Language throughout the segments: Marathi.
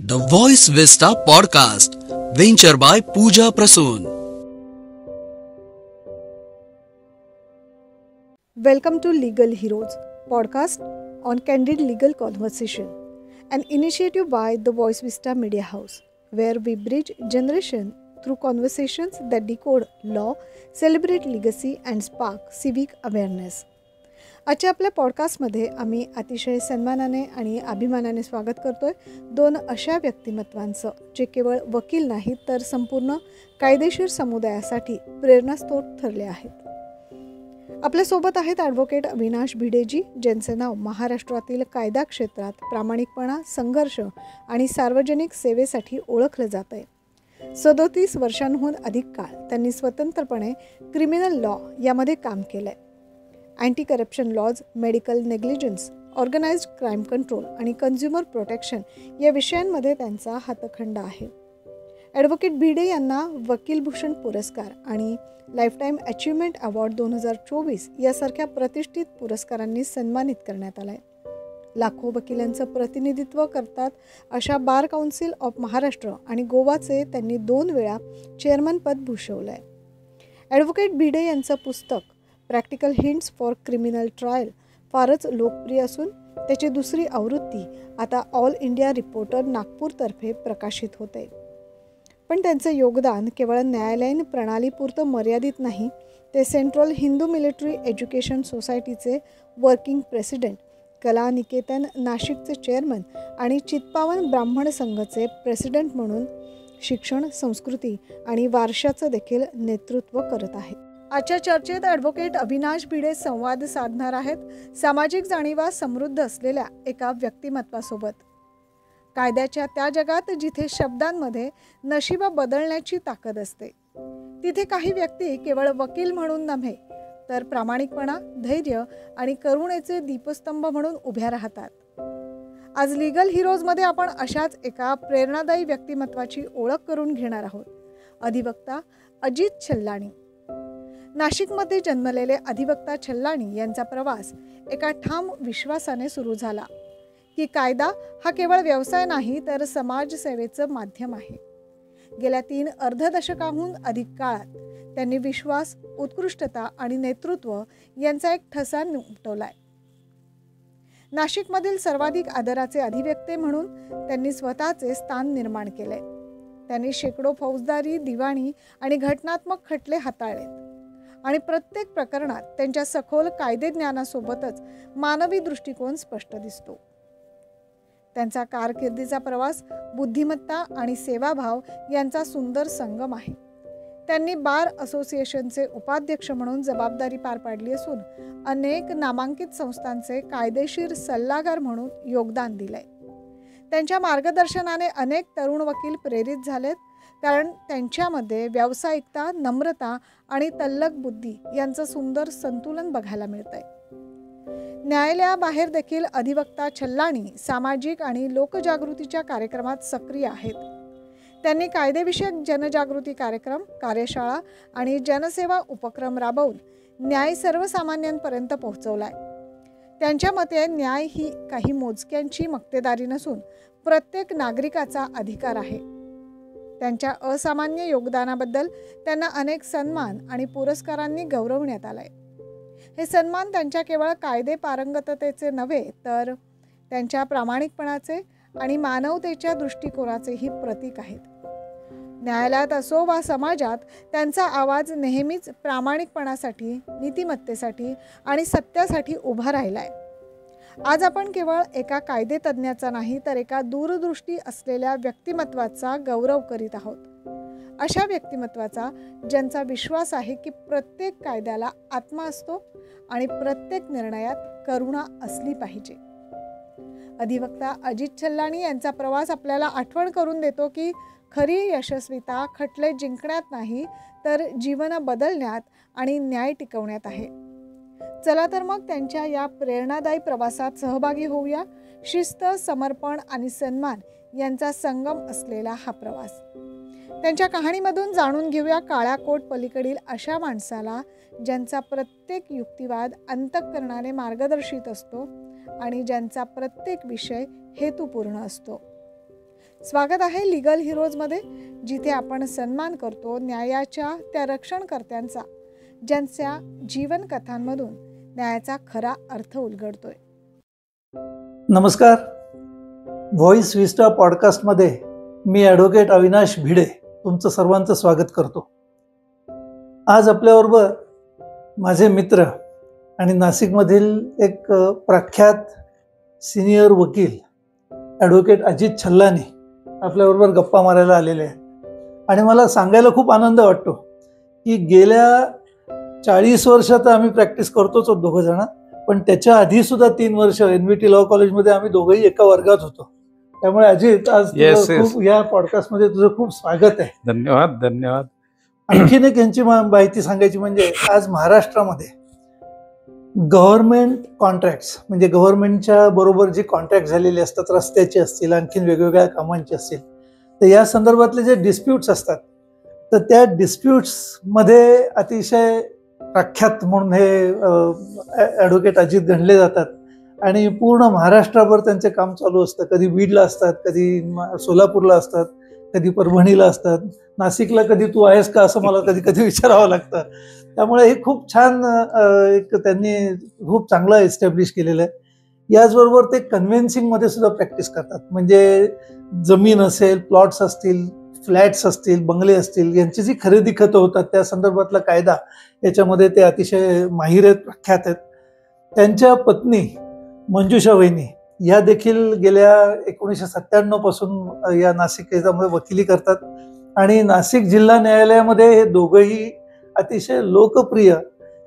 The Voice Vista Podcast, venture by Pooja Prasoon. Welcome to Legal Heroes, podcast on candid legal conversation, an initiative by the Voice Vista Media House, where we bridge generation through conversations that decode law, celebrate legacy and spark civic awareness. आजच्या आपल्या पॉडकास्टमध्ये आम्ही अतिशय सन्मानाने आणि अभिमानाने स्वागत करतोय दोन अशा व्यक्तिमत्वांचं जे केवळ वकील नाहीत तर संपूर्ण कायदेशीर समुदायासाठी प्रेरणास्रोत ठरले आहेत. आपल्यासोबत आहेत ॲडव्होकेट अविनाश भिडेजी, ज्यांचे नाव महाराष्ट्रातील कायदा क्षेत्रात प्रामाणिकपणा, संघर्ष आणि सार्वजनिक सेवेसाठी ओळखलं जात आहे. 37 वर्षांहून अधिक काळ त्यांनी स्वतंत्रपणे क्रिमिनल लॉ यामध्ये काम केलं आहे. Anti corruption laws, medical negligence, organised crime control आणि कन्झ्युमर प्रोटेक्शन या विषयांमध्ये त्यांचा हातखंडा आहे. ॲडव्होकेट भिडे यांना वकीलभूषण पुरस्कार आणि लाईफटाईम अचीवमेंट अवॉर्ड 2024 यासारख्या प्रतिष्ठित पुरस्कारांनी सन्मानित करण्यात आला आहे. लाखो वकिलांचं प्रतिनिधित्व करतात अशा बार काउन्सिल ऑफ महाराष्ट्र आणि गोवाचे त्यांनी 2 वेळा चेअरमनपद भूषवलं आहे. ॲडव्होकेट भिडे यांचं पुस्तक practical hints for criminal trial फारच लोकप्रिय असून त्याची दुसरी आवृत्ती आता ऑल इंडिया रिपोर्टर नागपूरतर्फे प्रकाशित होते. पण त्यांचं योगदान केवळ न्यायालयीन प्रणालीपुरतं मर्यादित नाही, ते सेंट्रल हिंदू मिलिटरी एज्युकेशन सोसायटीचे वर्किंग प्रेसिडेंट, कला निकेतन नाशिकचे चेअरमन आणि चित्पावन ब्राह्मण संघाचे प्रेसिडेंट म्हणून शिक्षण, संस्कृती आणि वारशाचं देखील नेतृत्व करत आहेत. आजच्या चर्चेत ॲडव्होकेट अविनाश भिडे संवाद साधणार आहेत सामाजिक जाणीवा समृद्ध असलेल्या एका व्यक्तिमत्वासोबत. कायद्याच्या त्या जगात जिथे शब्दांमध्ये नशिबा बदलण्याची ताकद असते, तिथे काही व्यक्ती केवळ वकील म्हणून नव्हे तर प्रामाणिकपणा, धैर्य आणि करुणेचे दीपस्तंभ म्हणून उभ्या राहतात. आज लीगल हिरोजमध्ये आपण अशाच एका प्रेरणादायी व्यक्तिमत्वाची ओळख करून घेणार आहोत. अधिवक्ता अजित छल्लाणी. नाशिकमध्ये जन्मलेले अधिवक्ता छल्लाणी यांचा प्रवास एका ठाम विश्वासाने सुरू झाला की कायदा हा केवळ व्यवसाय नाही तर समाजसेवेचं माध्यम आहे. गेल्या 3 अर्धदशकाहून अधिक काळात त्यांनी विश्वास, उत्कृष्टता आणि नेतृत्व यांचा एक ठसा उमटवलाय. नाशिकमधील सर्वाधिक आदराचे अधिवक्ते म्हणून त्यांनी स्वतःचे स्थान निर्माण केले. त्यांनी शेकडो फौजदारी, दिवाणी आणि घटनात्मक खटले हाताळलेत आणि प्रत्येक प्रकरणात त्यांच्या सखोल कायदेज्ञानासोबतच मानवी दृष्टिकोन स्पष्ट दिसतो. त्यांचा कारकिर्दीचा प्रवास बुद्धिमत्ता आणि सेवाभाव यांचा सुंदर संगम आहे. त्यांनी बार असोसिएशनचे उपाध्यक्ष म्हणून जबाबदारी पार पाडली असून अनेक नामांकित संस्थांचे कायदेशीर सल्लागार म्हणून योगदान दिलंय. त्यांच्या मार्गदर्शनाने अनेक तरुण वकील प्रेरित झालेत, कारण त्यांच्यामध्ये व्यावसायिकता, नम्रता आणि तल्लख बुद्धी यांचं सुंदर संतुलन बघायला मिळतंय. न्यायालयाबाहेर देखील अधिवक्ता छल्लाणी सामाजिक आणि लोकजागृतीच्या कार्यक्रमात सक्रिय आहेत. त्यांनी कायदेविषयक जनजागृती कार्यक्रम, कार्यशाळा आणि जनसेवा उपक्रम राबवून न्याय सर्वसामान्यांपर्यंत पोहोचवलाय. त्यांच्या मते न्याय ही काही मोजक्यांची मक्तेदारी नसून प्रत्येक नागरिकाचा अधिकार आहे. त्यांच्या असामान्य योगदानाबद्दल त्यांना अनेक सन्मान आणि पुरस्कारांनी गौरवण्यात आलाय. हे सन्मान त्यांच्या केवळ कायदे पारंगततेचे नव्हे तर त्यांच्या प्रामाणिकपणाचे आणि मानवतेच्या दृष्टिकोनाचेही प्रतीक आहेत. न्यायालयात असो वा समाजात त्यांचा आवाज नेहमीच प्रामाणिकपणासाठी, नीतिमत्तेसाठी आणि सत्यासाठी उभा राहिलाय. आज आपण केवळ एका कायदेतज्ञाचा नाही तर एका दूरदृष्टी असलेल्या व्यक्तिमत्वाचा गौरव करीत आहोत. अशा व्यक्तिमत्वाचा ज्यांचा विश्वास आहे की प्रत्येक कायद्याला आत्मा असतो आणि प्रत्येक निर्णयात करुणा असली पाहिजे. अधिवक्ता अजित छल्लाणी यांचा प्रवास आपल्याला आठवण करून देतो की खरी यशस्वीता खटले जिंकण्यात नाही तर जीवन बदलण्यात आणि न्याय टिकवण्यात आहे. चला तर मग त्यांच्या या प्रेरणादायी प्रवासात सहभागी होऊया. शिस्त, समर्पण आणि सन्मान यांचा संगम असलेला हा प्रवास. त्यांच्या कहाणीमधून जाणून घेऊया काळ्या कोट पलीकडील अशा माणसाला ज्यांचा प्रत्येक युक्तिवाद अंतःकरणाने मार्गदर्शित असतो आणि ज्यांचा प्रत्येक विषय हेतुपूर्ण असतो. स्वागत आहे लिगल हिरोजमध्ये, जिथे आपण सन्मान करतो न्यायाच्या त्या रक्षणकर्त्यांचा, ज्यांच्या जीवन कथांमधून न्यायाचा खरा अर्थ उलगडतोय. नमस्कार. व्हॉइस विस्टा पॉडकास्टमध्ये मी ॲडव्होकेट अविनाश भिडे तुमचं सर्वांचं स्वागत करतो. आज आपल्याबरोबर माझे मित्र आणि नाशिकमधील एक प्रख्यात सिनियर वकील ॲडव्होकेट अजित छल्लानी आपल्याबरोबर गप्पा मारायला आलेले आहेत. आणि मला सांगायला खूप आनंद वाटतो की गेल्या 40 वर्षात आम्ही प्रॅक्टिस करतोच दोघं जण, पण त्याच्या आधी सुद्धा 3 वर्ष NVT लॉ कॉलेजमध्ये आम्ही दोघंही एका वर्गात होतो. त्यामुळे अजित, आज खूप या पॉडकास्टमध्ये तुझं खूप स्वागत आहे. धन्यवाद. धन्यवाद. आणखीन एक यांची माहिती सांगायची म्हणजे आज महाराष्ट्रामध्ये गव्हर्नमेंट कॉन्ट्रॅक्ट्स, म्हणजे गव्हर्नमेंटच्या बरोबर जे कॉन्ट्रॅक्ट झालेले असतात, रस्त्याचे असतील, आणखीन वेगवेगळ्या कामांचे असतील, तर या संदर्भातले जे डिस्प्यूट्स असतात, तर त्या डिस्प्यूट्समध्ये अतिशय प्रख्यात म्हणून हे ॲडव्होकेट अजित गणले जातात. आणि पूर्ण महाराष्ट्राभर त्यांचे काम चालू असतं. कधी बीडला असतात, कधी सोलापूरला असतात, कधी परभणीला असतात, नाशिकला कधी तू आहेस का असं मला कधी कधी विचारावं लागतं. त्यामुळे हे खूप छान एक त्यांनी खूप चांगलं एस्टॅब्लिश केलेलं आहे. याचबरोबर ते कन्व्हेन्सिंगमध्ये सुद्धा प्रॅक्टिस करतात. म्हणजे जमीन असेल, प्लॉट्स असतील, फ्लॅट्स असतील, बंगले असतील, यांची जी खरेदी खतं होतात त्या संदर्भातला कायदा, याच्यामध्ये ते अतिशय माहिर आहेत, प्रख्यात आहेत. त्यांच्या पत्नी मंजुषा वहिनी या देखील गेल्या 1997 पासून या नाशिक याच्यामध्ये वकिली करतात. आणि नाशिक जिल्हा न्यायालयामध्ये हे दोघंही अतिशय लोकप्रिय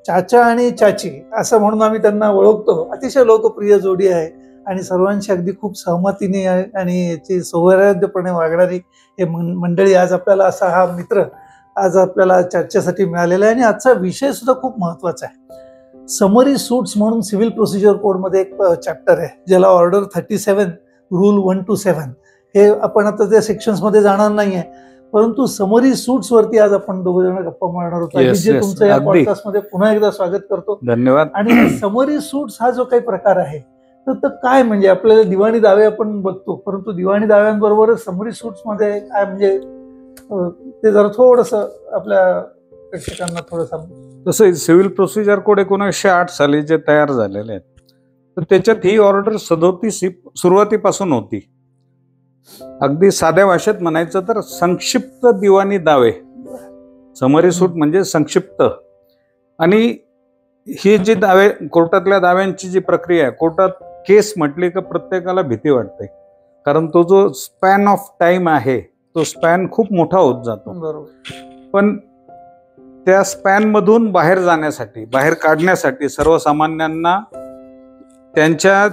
चाचा आणि चाची असं म्हणून आम्ही त्यांना ओळखतो. अतिशय लोकप्रिय जोडी आहे आणि सर्वांशी अगदी खूप सहमतीने आणि याची सौहार्दपणे वागणारी हे मंडळी आज आपल्याला असा हा मित्र आज आपल्याला चर्चेसाठी मिळालेला आहे. आणि आजचा विषय सुद्धा खूप महत्वाचा आहे. समरी सूट्स म्हणून सिव्हिल प्रोसिजर कोडमध्ये एक चॅप्टर आहे ज्याला ऑर्डर 37 रूल 1 to 7. हे आपण आता त्या सेक्शन्समध्ये जाणार नाहीये, परंतु समरी सूट्स वरती आज आपण दोघं जण गप्पा मारणार होतो. तुमचं या पॉडकास्टमध्ये पुन्हा एकदा स्वागत करतो. धन्यवाद. आणि समरी सूट्स हा जो काही प्रकार आहे, तर काय म्हणजे आपल्याला दिवाणी दावे आपण बघतो, परंतु दिवाणी दाव्यांबरोबरच समरी सूट्स मध्ये काय म्हणजे ते जरा थोडस आपल्या प्रेक्षकांना थोडंसं. तसं सिव्हिल प्रोसिजर कोड 1908 साली जे तयार झालेले आहेत, तर त्याच्यात ही ऑर्डर 37 सुरुवातीपासून होती. अगदी साध्या भाषेत म्हणायचं तर संक्षिप्त दिवाणी दावे, समरी सूट म्हणजे संक्षिप्त. आणि ही जी दावे, कोर्टातल्या दाव्यांची जी प्रक्रिया आहे, कोर्टात केस म्हटली की प्रत्येकाला भीती वाटते, कारण तो जो स्पॅन ऑफ टाइम आहे तो स्पॅन खूप मोठा होत जातो. बरोबर. पण त्या स्पॅन मधून बाहेर जाण्यासाठी, बाहेर काढण्यासाठी सर्वसामान्यांना त्यांच्या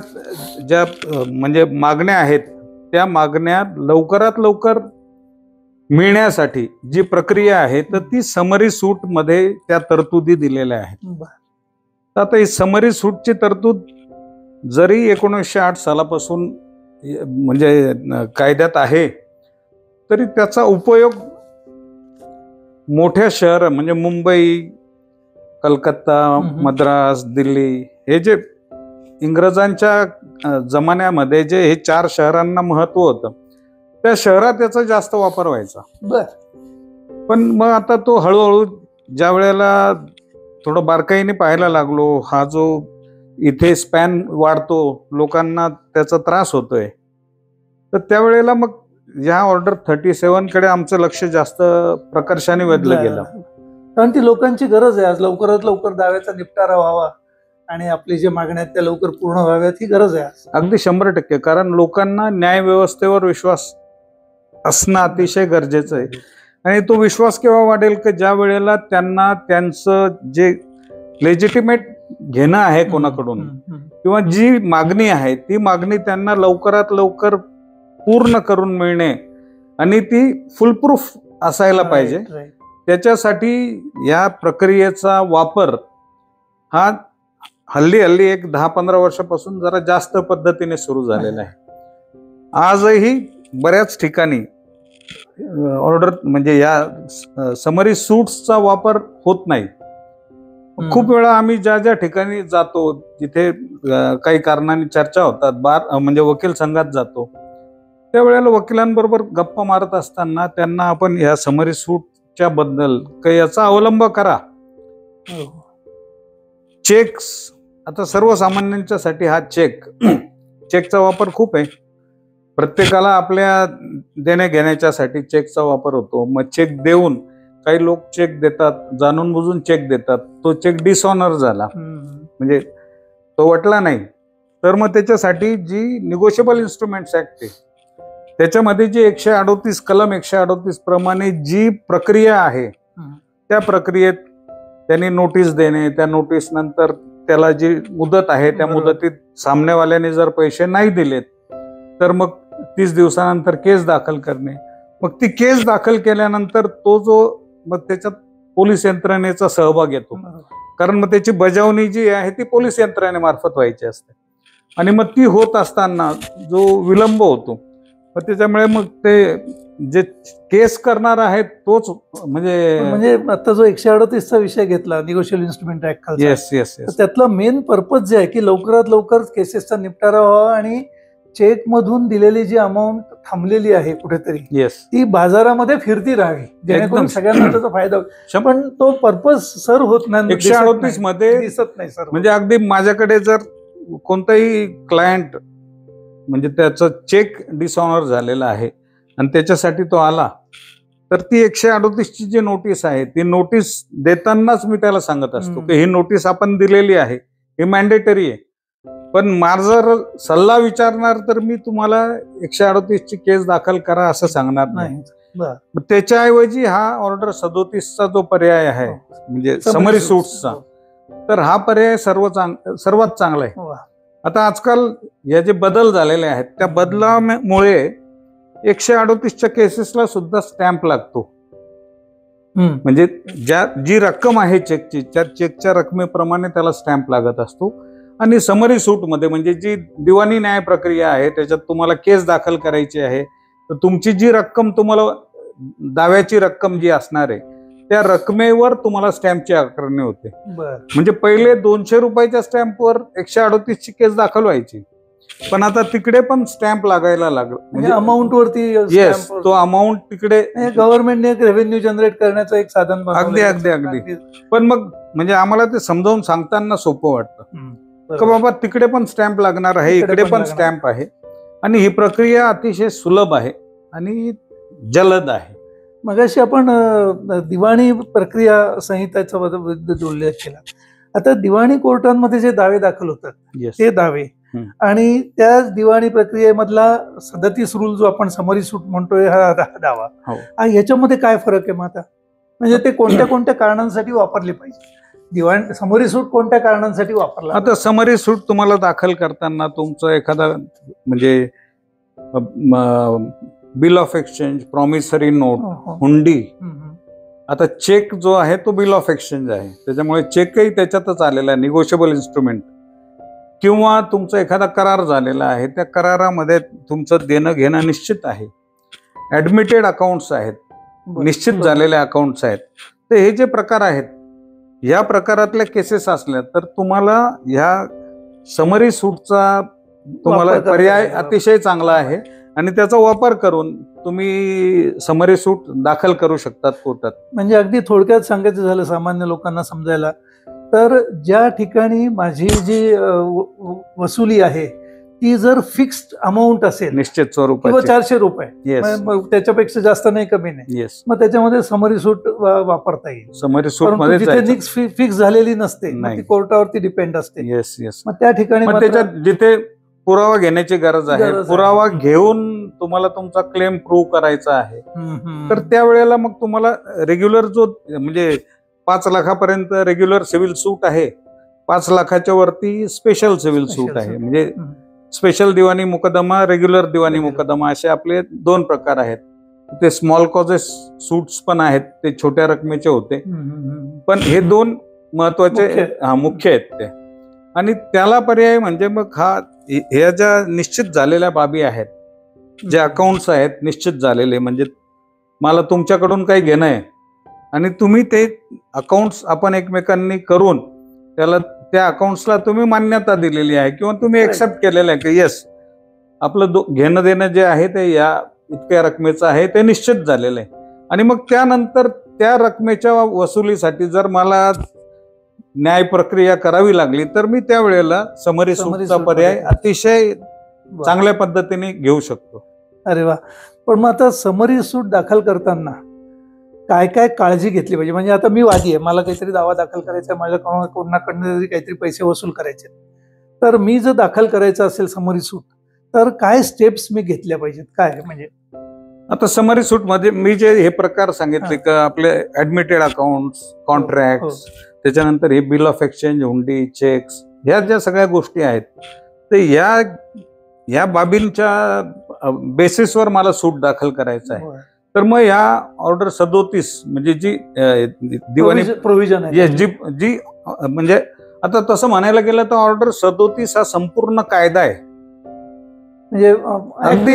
ज्या म्हणजे मागण्या आहेत त्या मागण्या लवकरात लवकर मिळण्यासाठी जी प्रक्रिया आहे, तर ती समरी सूट मध्ये त्या तरतुदी दिलेल्या आहेत. तर आता ही समरी सूटची तरतूद जरी 1908 सालापासून म्हणजे कायद्यात आहे, तरी त्याचा उपयोग मोठ्या शहर म्हणजे मुंबई, कलकत्ता, मद्रास, दिल्ली, हे जे इंग्रजांच्या जमान्यामध्ये जे हे 4 शहरांना महत्व होतं, त्या शहरात याचा जास्त वापर व्हायचा. पण मग आता तो हळूहळू ज्या वेळेला थोडं बारकाईने पाहायला लागलो, हा जो इथे स्पॅन वाढतो, लोकांना त्याचा त्रास होतोय, तर त्यावेळेला मग या ऑर्डर 37 कडे आमचं लक्ष जास्त प्रकर्षाने वेधलं गेलं. कारण ती लोकांची गरज आहे. आज लवकरात लवकर दाव्याचा निपटारा व्हावा आणि आपली जे मागण्या आहेत त्या लवकर पूर्ण व्हाव्यात, ही गरज आहे. अगदी 100%. कारण लोकांना न्याय व्यवस्थेवर विश्वास असणं अतिशय गरजेचं आहे. आणि तो विश्वास केव्हा वाढेल की ज्या वेळेला त्यांना त्यांचं जे लेजिटिमेट घेणं आहे कोणाकडून, किंवा जी मागणी आहे ती मागणी त्यांना लवकरात लवकर पूर्ण करून मिळणे, आणि ती फुलप्रूफ असायला पाहिजे. त्याच्यासाठी या प्रक्रियेचा वापर हा हल्ली एक 10-15 वर्षापासून जरा जास्त पद्धतीने सुरू झालेला आहे. आजही बऱ्याच ठिकाणी ऑर्डर म्हणजे या समरी सूट्सचा वापर होत नाही. खूप वेळा आम्ही ज्या ज्या ठिकाणी जातो, जिथे काही कारणांनी चर्चा होतात, म्हणजे वकील संघात जातो, त्यावेळेला वकिलांबरोबर गप्पा मारत असताना त्यांना आपण ह्या समरी सूटच्या बद्दल काही याचा अवलंब करा. चेक्स आता सर्वसामान्यांच्यासाठी हा चेकचा वापर खूप आहे. प्रत्येकाला आपल्या देण्या घेण्याच्यासाठी चेकचा वापर होतो. मग चेक देऊन काही लोक चेक देतात, जाणून बुजून चेक देतात, तो चेक डिसऑनर झाला, म्हणजे तो वटला नाही. तर मग त्याच्यासाठी जी निगोशिएबल इन्स्ट्रुमेंट्स ऍक्ट आहे त्याच्यामध्ये जी 138 कलम 138 प्रमाणे जी प्रक्रिया आहे त्या प्रक्रियेत त्यांनी नोटीस देणे, त्या नोटीस नंतर त्याला जी मुदत आहे त्या मुदतीत सामनेवाल्याने जर पैसे नाही दिलेत तर मग 30 दिवसानंतर केस दाखल करणे. मग ती केस दाखल केल्यानंतर तो जो मग त्याच्यात पोलीस यंत्रणेचा सहभाग येतो, कारण मग त्याची बजावणी जी आहे ती पोलीस यंत्रणेमार्फत व्हायची असते. आणि मग ती होत असताना जो विलंब होतो मग त्याच्यामुळे मग ते जे केस करणार आहेत तोच म्हणजे आता जो 138चा विषय घेतला निगोशिएबल इन्स्ट्रुमेंट ऍक्ट खालचा, येस त्यातला मेन पर्पज जे आहे की लवकरात लवकर केसेसचा निपटारा व्हावा आणि चेक मधून दिलेली जी अमाऊंट थांबलेली आहे कुठेतरी ती बाजारामध्ये फिरती राहावी, जेणेकरून सगळ्यांना त्याचा फायदा होईल. पण तो पर्पज सर होत नाही, 138 मध्ये दिसत नाही सर. म्हणजे अगदी माझ्याकडे जर कोणताही क्लायंट म्हणजे त्याचा चेक डिसऑनर झालेला आहे आणि त्याच्यासाठी तो आला तर ती 138ची जी नोटीस आहे ती नोटीस देतानाच मी त्याला सांगत असतो की ही नोटीस आपण दिलेली आहे, ही मॅन्डेटरी आहे. पण माझा जर सल्ला विचारणार तर मी तुम्हाला 138ची केस दाखल करा असं सांगणार नाही. त्याच्याऐवजी हा ऑर्डर 37चा जो पर्याय आहे म्हणजे समरी सूट्सचा, तर हा पर्याय सर्वात चांगला आहे. आता आजकाल या जे बदल झालेले आहेत त्या बदलामुळे 138च्या केसेसला सुद्धा स्टॅम्प लागतो. म्हणजे जी रक्कम आहे चेकची त्या चेकच्या रकमेप्रमाणे त्याला स्टॅम्प लागत असतो. आणि समरी सूटमध्ये म्हणजे जी दिवाणी न्याय प्रक्रिया आहे त्याच्यात तुम्हाला केस दाखल करायची आहे तर तुमची जी रक्कम तुम्हाला दाव्याची रक्कम जी असणार आहे त्या रकमेवर तुम्हाला स्टॅम्पची आकारणी होते. म्हणजे पहिले 200 रुपयाच्या स्टॅम्पवर 138ची केस दाखल व्हायची, पण आता तिकडे पण स्टॅम्प लागायला लागला. म्हणजे अमाऊंट वरती येस, तो अमाऊंट तिकडे गव्हर्नमेंटने एक रेव्हेन्यू जनरेट करण्याचं एक साधन अगदी. पण मग म्हणजे आम्हाला ते समजावून सांगताना सोपं वाटतं का बाबा तिकडे पण स्टॅम्प लागणार आहे, इकडे पण स्टॅम्प आहे. आणि ही प्रक्रिया अतिशय सुलभ आहे आणि जलद आहे. मगाशी आपण दिवाणी प्रक्रिया संहिताचा उल्लेख केला. आता दिवाणी कोर्टांमध्ये जे दावे दाखल होतात ते दावे आणि त्या दिवाणी प्रक्रियेमधला 37 रूल जो आपण समरी सूट म्हणतोय हा दावा, याच्यामध्ये काय फरक आहे मग आता? म्हणजे ते कोणत्या कोणत्या कारणांसाठी वापरले पाहिजे? दिवाणी समरी सूट कोणत्या कारणांसाठी वापरला? आता समरी सूट तुम्हाला दाखल करताना तुमचं एखादा म्हणजे bill of exchange, promissory note, हुंडी, आता चेक जो आहे तो बिल ऑफ एक्सचेंज आहे त्याच्यामुळे चेकही त्याच्यातच आलेला आहे, निगोशिएबल इन्स्ट्रुमेंट. किंवा तुमचा एखादा करार झालेला आहे त्या करारामध्ये तुमचं देणं घेणं निश्चित आहे, ऍडमिटेड अकाउंट्स आहेत, निश्चित झालेले अकाउंट्स आहेत. तर हे जे प्रकार आहेत या प्रकारातल्या केसेस असल्या तर तुम्हाला ह्या समरी सूटचा तुम्हाला पर्याय अतिशय चांगला आहे आणि त्याचा वापर करून तुम्ही समरी सूट दाखल करू शकतात कोर्टात. म्हणजे अगदी थोडक्यात सांगायचं झालं सामान्य लोकांना समजायला तर ज्या ठिकाणी माझी जी वसुली आहे ती जर फिक्स्ड अमाऊंट असेल निश्चित स्वरूपात किंवा 400 रुपये त्याच्यापेक्षा जास्त नाही कमी नाही, मग त्याच्यामध्ये समरी सूट वापरता येईल. समरी सूट मध्ये फिक्स झालेली नसते, ती कोर्टावरती डिपेंड असते. मग त्या ठिकाणी त्याच्यात जिथे पुरावा घेण्याची गरज आहे, पुरावा घेऊन तुम्हाला तुमचा क्लेम प्रूव्ह करायचा आहे तर त्यावेळेला मग तुम्हाला रेग्युलर जो म्हणजे 5 लाखापर्यंत रेग्युलर सिव्हिल सूट आहे, 5 लाखाच्या वरती स्पेशल सिव्हिल सूट आहे. म्हणजे स्पेशल दिवाणी मुकदमा, रेग्युलर दिवाणी मुकदमा असे आपले 2 प्रकार आहेत. ते स्मॉल कॉजेस सूट्स पण आहेत, ते छोट्या रकमेचे होते, पण हे 2 महत्वाचे मुख्य आहेत ते. आणि त्याला पर्याय म्हणजे मग ह्या ज्या निश्चित झालेल्या बाबी आहेत, जे अकाउंट्स आहेत निश्चित झालेले, म्हणजे मला तुमच्याकडून काही घेणं आहे आणि तुम्ही ते अकाउंट्स आपण एकमेकांनी करून त्या अकाउंट्सला तुम्ही मान्यता दिलेली आहे किंवा तुम्ही एक्सेप्ट केलेलं आहे की येस आपलं घेणं देणं जे आहे ते या इतक्या रकमेचं आहे ते निश्चित झालेलं आहे. आणि मग त्यानंतर त्या रकमेच्या वसुलीसाठी जर मला न्याय प्रक्रिया करावी लागली तर मी त्यावेळेला समरी सूटचा पर्याय अतिशय चांगल्या पद्धतीने घेऊ शकतो. अरे वा. पण मग आता समरी सूट दाखल करताना काय काय काळजी घेतली पाहिजे? म्हणजे आता मी वादी आहे, मला काहीतरी दावा दाखल करायचा आहे, माझ्या कोणाकडनं जरी काहीतरी पैसे वसूल करायचे, तर मी जर दाखल करायचं असेल समरी सूट तर काय स्टेप्स मी घेतल्या पाहिजेत? काय म्हणजे आता समरी सूट मध्ये मी जे हे प्रकार सांगितले का आपले ऍडमिटेड अकाउंट, कॉन्ट्रॅक्ट, त्याच्यानंतर हे बिल ऑफ एक्सचेंज, हुंडी, चेक्स, ह्या ज्या सगळ्या गोष्टी आहेत ते या बाबींच्या बेसिसवर मला सूट दाखल करायचं आहे. तर मग या ऑर्डर 37 म्हणजे जी दिवाणी प्रोव्हिजन आहे जी म्हणजे आता तसं म्हणायला गेलं तर ऑर्डर 37 हा संपूर्ण कायदा आहे. म्हणजे अगदी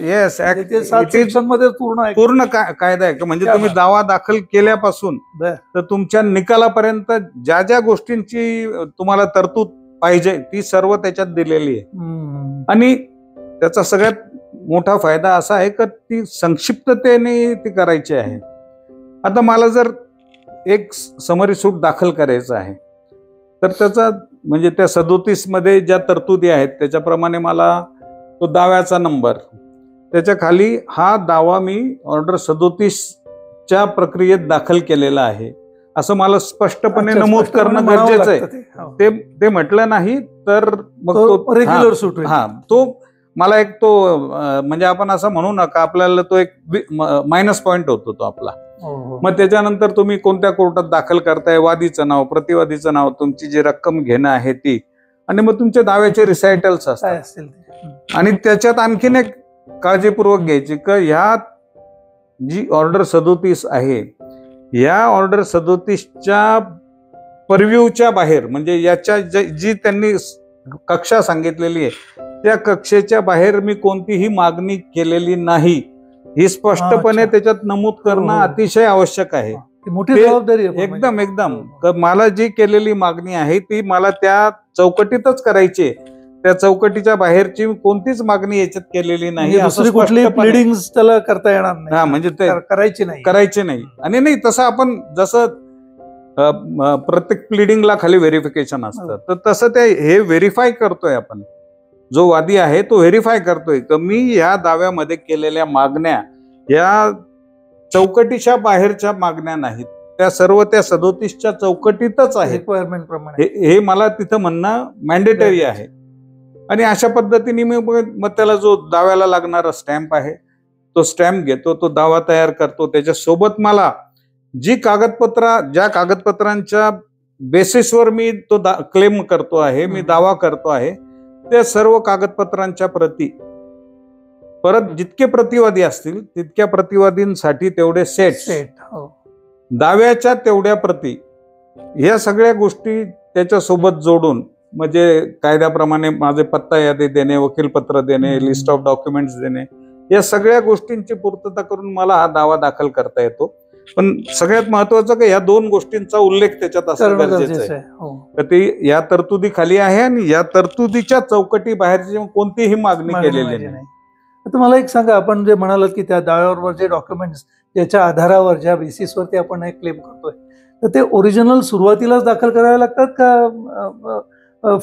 येस मध्ये पूर्ण कायदा आहे. म्हणजे तुम्ही दावा दाखल केल्यापासून तर तुमच्या निकालापर्यंत ज्या ज्या गोष्टींची तुम्हाला तरतूद पाहिजे ती सर्व त्याच्यात दिलेली आहे. आणि त्याचा सगळ्यात मोठा फायदा असा आहे की ती संक्षिप्ततेने ती करायची आहे. आता मला जर एक समरी सूट दाखल करायचं आहे तर त्याचा म्हणजे त्या 37 मध्ये ज्या तरतुदी आहेत त्याच्याप्रमाणे मला तो दाव्याचा नंबर, त्याच्या खाली हा दावा मी ऑर्डर 37च्या प्रक्रियेत दाखल केलेला आहे असं मला स्पष्टपणे नमूद करणं गरजेचं आहे. ते म्हटलं नाही तर मग तो रेग्युलर सूट तो मला एक तो म्हणजे आपण असं म्हणू नका आपल्याला तो एक मायनस पॉइंट होतो तो आपला. मग त्याच्यानंतर तुम्ही कोणत्या कोर्टात दाखल करताय, वादीचं नाव, प्रतिवादीचं नाव, तुमची जी रक्कम घेणं आहे ती, आणि मग तुमच्या दाव्याचे रिसायटल्स असतात. आणि त्याच्यात आणखीन एक काळजीपूर्वक घ्यायची की ह्या जी ऑर्डर 37 आहे या ऑर्डर 37च्या परव्ह्यूच्या बाहेर म्हणजे याच्या जी त्यांनी कक्षा सांगितलेली आहे त्या कक्षेच्या बाहेर मी कोणतीही मागणी केलेली नाही ही स्पष्टपणे त्याच्यात नमूद करणं अतिशय आवश्यक आहे. मोठी जबाबदारी आहे. एकदम मला जी केलेली मागणी आहे ती मला त्या चौकटीतच करायची, त्या चौकटीच्या बाहेरची कोणतीच मागणी याच्यात केलेली नाही. दुसरी कुठली प्लीडिंग्स त्याला करता येणार नाही. म्हणजे ते करायची नाही. आणि नाही तसं आपण जसं प्रत्येक प्लीडिंगला खाली व्हेरिफिकेशन असतं तर तसं ते हे व्हेरीफाय करतोय आपण, जो वादी आहे तो व्हेरीफाय करतोय की मी या दाव्यामध्ये केलेल्या मागण्या या चौकटीच्या बाहेरच्या मागण्या नाहीत, त्या सर्व त्या 37च्या चौकटीतच आहे. रिक्वायरमेंट प्रमाणे हे मला तिथं म्हणणं मॅन्डेटरी आहे. आणि अशा पद्धतीने मी मग त्याला जो दाव्याला लागणारा स्टॅम्प आहे तो स्टॅम्प घेतो, तो दावा तयार करतो. त्याच्यासोबत मला जी ज्या कागदपत्रांच्या बेसिसवर मी तो क्लेम करतो आहे, मी दावा करतो आहे, त्या सर्व कागदपत्रांच्या प्रती, परत जितके प्रतिवादी असतील तितक्या प्रतिवादींसाठी तेवढे सेट, दाव्याच्या तेवढ्या प्रती, या सगळ्या गोष्टी त्याच्यासोबत जोडून म्हणजे कायद्याप्रमाणे माझे पत्ता यादी देणे, वकीलपत्र देणे, लिस्ट ऑफ डॉक्युमेंट्स देणे, या सगळ्या गोष्टींची पूर्तता करून मला हा दावा दाखल करता येतो. पण सगळ्यात महत्वाचं की या दोन गोष्टींचा उल्लेख त्याच्यात असणं गरजेचं आहे. तर ती या तरतुदी खाली आहे आणि या तरतुदीच्या चौकटी बाहेरची कोणतीही मागणी केलेली नाही. आता मला एक सांगा, आपण जे म्हणालात की त्या दाव्यावर जे डॉक्युमेंट्स ज्याच्या आधारावर ज्या बेसिसवरती आपण एक क्लेम करतोय तर ते ओरिजिनल सुरुवातीलाच दाखल करावे लागतात का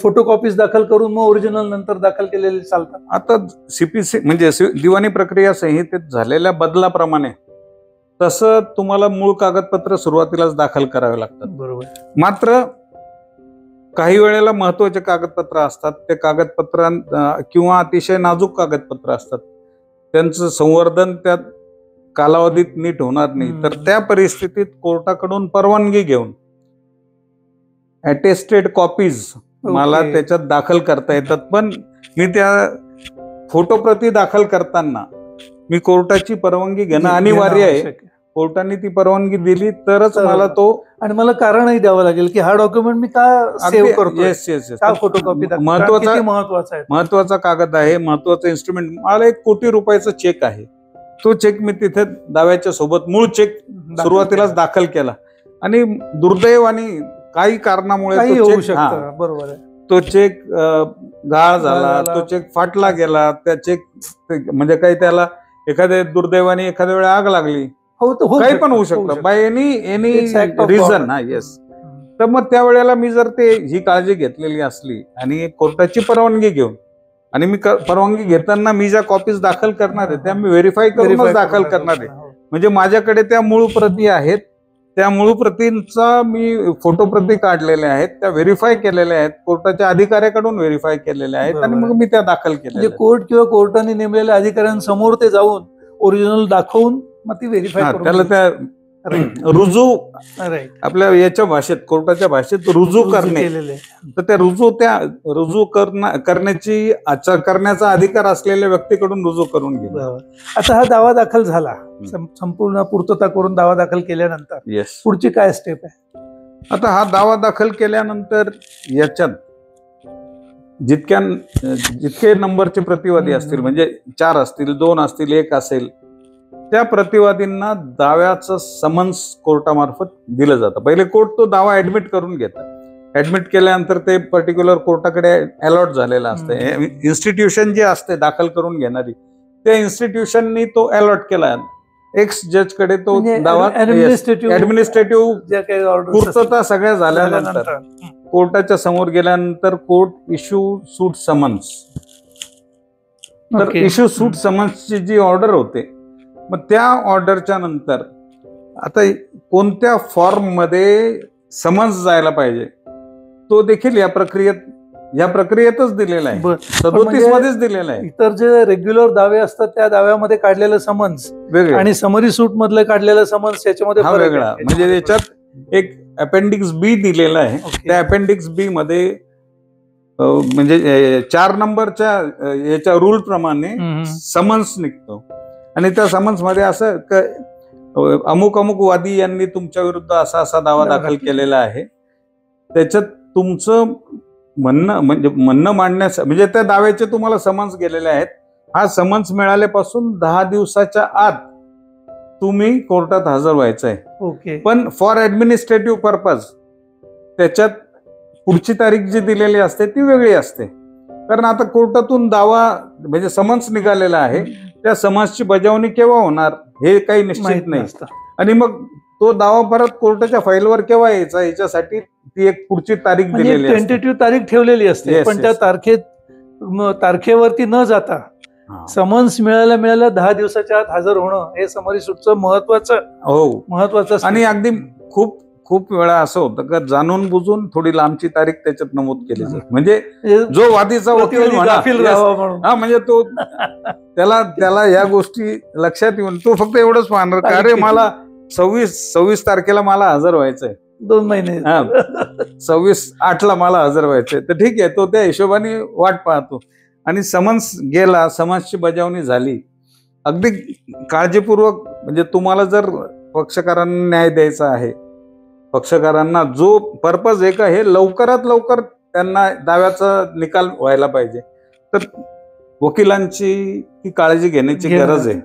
फोटोकॉपीज दाखल करून मग ओरिजिनल नंतर दाखल केलेले चालतात? आता सीपीसी म्हणजे दिवाणी प्रक्रिया संहितेत झालेल्या बदलाप्रमाणे तसं तुम्हाला मूळ कागदपत्र सुरुवातीलाच दाखल करावे लागतात. बरोबर. मात्र काही वेळेला महत्वाचे कागदपत्र असतात, ते कागदपत्रां किंवा अतिशय नाजूक कागदपत्र असतात, त्यांचं संवर्धन त्या कालावधीत नीट होणार नाही, तर त्या परिस्थितीत कोर्टाकडून परवानगी घेऊन अटेस्टेड कॉपीज मला त्याच्यात दाखल करता येतात. पण मी त्या फोटोप्रती दाखल करताना मी कोर्टाची परवानगी घेणं अनिवार्य आहे. कोर्टाने ती परवानगी दिली तरच मला तो, आणि मला कारणही द्यावं लागेल की हा डॉक्युमेंट मी का सेव्ह करतो. येस फोटोकॉपी महत्वाचा कागद आहे, महत्वाचं इन्स्ट्रुमेंट. मला 1 कोटी रुपयाचा चेक आहे, तो चेक मी तिथे दाव्याच्या सोबत मूळ चेक सुरुवातीलाच दाखल केला आणि दुर्दैवाने काही कारणामुळे होऊ शकतं. बरोबर आहे. तो चेक गाळ झाला, तो चेक फाटला गेला, त्या चेक म्हणजे काही त्याला एखाद्या दुर्दैवाने एखाद्या वेळा आग लागली, काही पण होऊ शकतं बाय एनी रिझन. हा येस. तर मग त्यावेळेला मी जर ही काळजी घेतलेली असली आणि कोर्टाची परवानगी घेऊन, आणि मी परवानगी घेताना मी ज्या कॉपीज दाखल करणार आहे त्या मी व्हेरीफाय करूनच दाखल करणार आहे. म्हणजे माझ्याकडे त्या मूळ प्रती आहेत, त्या मूळ प्रतींचा मी फोटो प्रती काढलेल्या आहेत, त्या व्हेरीफाय केलेल्या आहेत, कोर्टाच्या अधिकाऱ्याकडून व्हेरीफाय केलेल्या आहेत आणि मग मी त्या दाखल केल्या. कोर्ट किंवा कोर्टाने नेमलेल्या अधिकाऱ्यांसमोर ते जाऊन ओरिजिनल दाखवून मग ती व्हेरीफाय त्याला त्या रुजू आपल्या याच्या भाषेत, कोर्टाच्या भाषेत रुजू करणे, तर त्या रुजू करण्याचा अधिकार असलेल्या व्यक्तीकडून रुजू करून घे. आता हा दावा दाखल झाला, संपूर्ण पूर्तता करून दावा दाखल केल्यानंतर पुढची काय स्टेप आहे? आता हा दावा दाखल केल्यानंतर याच्यात जितके नंबरचे प्रतिवादी असतील, म्हणजे 4 असतील, 2 असतील, 1 असेल, त्या प्रतिवादींना दाव्याचं समन्स कोर्टामार्फत दिलं जातं. पहिले कोर्ट तो दावा ऍडमिट करून घेतात. ऍडमिट केल्यानंतर ते पर्टिक्युलर कोर्टाकडे अलॉट झालेलं असतं. इन्स्टिट्यूशन जे असते दाखल करून घेणारी, त्या इन्स्टिट्यूशननी तो अलॉट केला. एक्स जजकडे तो दावा ऍडमिनिस्ट्रेटिव्ह पूर्तता सगळ्या झाल्यानंतर कोर्टाच्या समोर गेल्यानंतर कोर्ट इश्यू सूट समन्स. तर इश्यू सूट समन्सची जी ऑर्डर होते, मग त्या ऑर्डरच्या नंतर आता कोणत्या फॉर्म मध्ये समन्स जायला पाहिजे तो देखील या प्रक्रियेतच दिलेला आहे, 37 मध्येच दिलेला आहे. इतर जे रेग्युलर दावे असतात त्या दाव्यामध्ये काढलेलं समन्स वेगळं आणि समरी सूट मधलं काढलेलं समन्स याच्यामध्ये हा वेगळा. म्हणजे त्याच्यात एक अपेंडिक्स बी दिलेला आहे. त्या अपेंडिक्स बी मध्ये म्हणजे 4 नंबरच्या याच्या रूल प्रमाणे समन्स निघतो आणि त्या समन्स मध्ये असं अमुक अमुक वादी यांनी तुमच्या विरुद्ध असा असा दावा दाखल केलेला आहे. त्याच्यात तुमचं म्हणणं मांडण्यास म्हणजे त्या दाव्याचे तुम्हाला समन्स गेलेले आहेत. हा समन्स मिळाल्यापासून 10 दिवसाच्या आत तुम्ही कोर्टात हजर व्हायचं आहे. ओके. पण फॉर ऍडमिनिस्ट्रेटिव्ह पर्पज त्याच्यात पुढची तारीख जी दिलेली असते ती वेगळी असते. कारण आता कोर्टातून दावा म्हणजे समन्स निघालेला आहे, त्या समन्सची बजावणी केव्हा होणार हे काही निश्चित नाही. आणि मग तो दावा परत कोर्टाच्या फाईलवर केव्हा यायचा याच्यासाठी ती एक पुढची तारीख दिलेली असते, टेंटेटिव्ह तारीख ठेवलेली असते. पण त्या तारखेवरती न जाता समन्स मिळायला 10 दिवसाच्या आत हजर होणं हे समरी सूटचं महत्वाचं. आणि अगदी खूप खूप वेळा असं होतं का जाणून बुजून थोडी लांबची तारीख त्याच्यात नमूद केली जाते. म्हणजे जो वादीचा वकील म्हणा म्हणजे तो त्याला या गोष्टी लक्षात येऊन तो फक्त एवढंच मानणार का अरे मला 26 तारखेला मला हजर व्हायचंय, 2 महिने 26/8 मला हजर व्हायचंय. तर ठीक आहे, तो त्या हिशोबाने वाट पाहतो आणि समन्स गेला, समन्सची बजावणी झाली. अगदी काळजीपूर्वक म्हणजे तुम्हाला जर पक्षकारांना न्याय द्यायचा आहे, पक्षकारांना जो पर्पज आहे का हे लवकरात लवकर त्यांना दाव्याचा निकाल व्हायला पाहिजे, तर वकिलांची ही काळजी घेण्याची गरज आहे.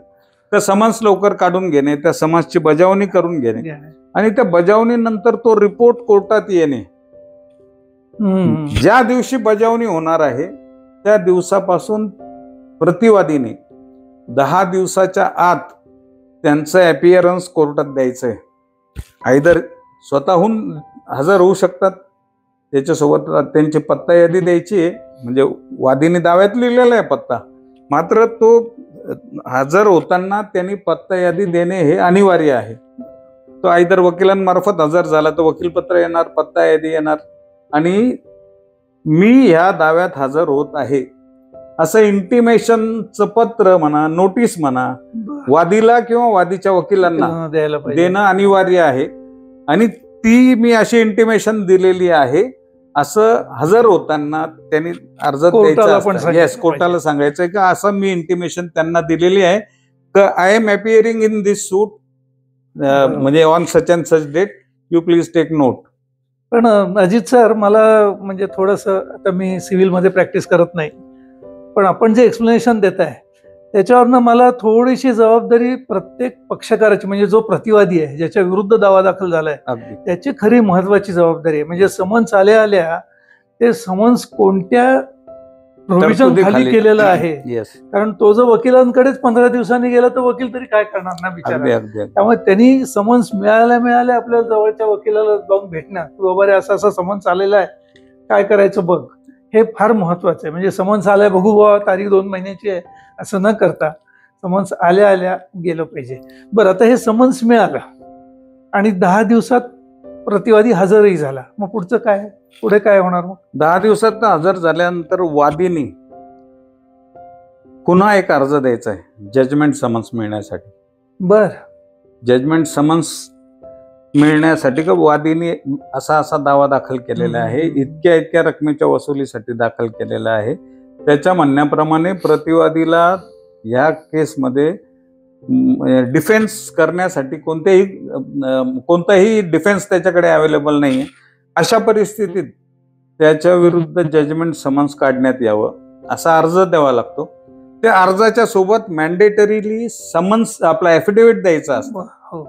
त्या समन्स लवकर काढून घेणे, त्या समन्सची बजावणी करून घेणे आणि त्या बजावणीनंतर तो रिपोर्ट कोर्टात येणे. ज्या दिवशी बजावणी होणार आहे त्या दिवसापासून प्रतिवादीने 10 दिवसाच्या आत त्यांचं अपीअरन्स कोर्टात द्यायचंय. आयदर स्वतःहून हजर होऊ शकतात, त्याच्यासोबत त्यांची पत्ता यादी द्यायची आहे, म्हणजे वादीने दाव्यात लिहिलेला आहे पत्ता, मात्र तो हजर होताना त्यांनी पत्ता यादी देणे हे अनिवार्य आहे. तो आयदर वकिलांमार्फत हजर झाला तर वकीलपत्र येणार, पत्ता यादी येणार आणि मी ह्या दाव्यात हजर होत आहे असं इंटिमेशनचं पत्र म्हणा, नोटीस म्हणा, वादीला किंवा वादीच्या वकिलांना देणं अनिवार्य आहे. आणि ती मी अशी इंटिमेशन दिलेली आहे असं हजर होताना त्यांनी अर्ज द्यायचा, कोर्टाला सांगायचंय का असं मी इंटिमेशन त्यांना दिलेली आहे का I am appearing in this suit म्हणजे on such and such date, you please take note. पण अजित सर, मला म्हणजे थोडंसं, आता मी सिव्हिलमध्ये प्रॅक्टिस करत नाही, पण आपण जे एक्सप्लेनेशन देत आहे त्याच्यावरनं मला थोडीशी जबाबदारी प्रत्येक पक्षकाराची, म्हणजे जो प्रतिवादी आहे ज्याच्या विरुद्ध दावा दाखल झालाय त्याची खरी महत्वाची जबाबदारी आहे. म्हणजे समन्स आल्या ते समन्स कोणत्या प्रोव्हिजन खाली केलेलं आहे. येस, कारण तो जर वकिलांकडेच 15 दिवसांनी गेला तर वकील तरी काय करणार ना अगदी बिचारा. अगदी त्यामुळे त्यांनी समन्स मिळाल्या आपल्याला जवळच्या वकिलाला जाऊन भेटणं, की बाबा रे असं असं समन्स आलेला आहे, काय करायचं बघ, हे फार महत्वाचं आहे. म्हणजे समन्स आलाय बघू बाबा तारीख 2 महिन्याची आहे असं न करता समन्स आल्या गेलं पाहिजे. बरं, आता हे समन्स मिळालं आणि 10 दिवसात प्रतिवादी हजरही झाला, मग पुढचं काय, पुढे काय होणार मग? 10 दिवसात हजर झाल्यानंतर वादीने पुन्हा एक अर्ज द्यायचा आहे जजमेंट समन्स मिळण्यासाठी. बर, जजमेंट समन्स मिळण्यासाठी का वादीने असा दावा दाखल केलेला आहे, इतक्या रकमेच्या वसुलीसाठी दाखल केलेला आहे. त्याच्या म्हणण्याप्रमाणे प्रतिवादीला या केसमध्ये डिफेन्स करण्यासाठी कोणताही डिफेन्स त्याच्याकडे अवेलेबल नाहीये. अशा परिस्थितीत त्याच्या विरुद्ध जजमेंट समन्स काढण्यात यावं असा अर्ज द्यावा लागतो. त्या अर्जाच्या सोबत मॅन्डेटरीली समन्स आपला ऍफिडेव्हिट द्यायचा असतो. हो,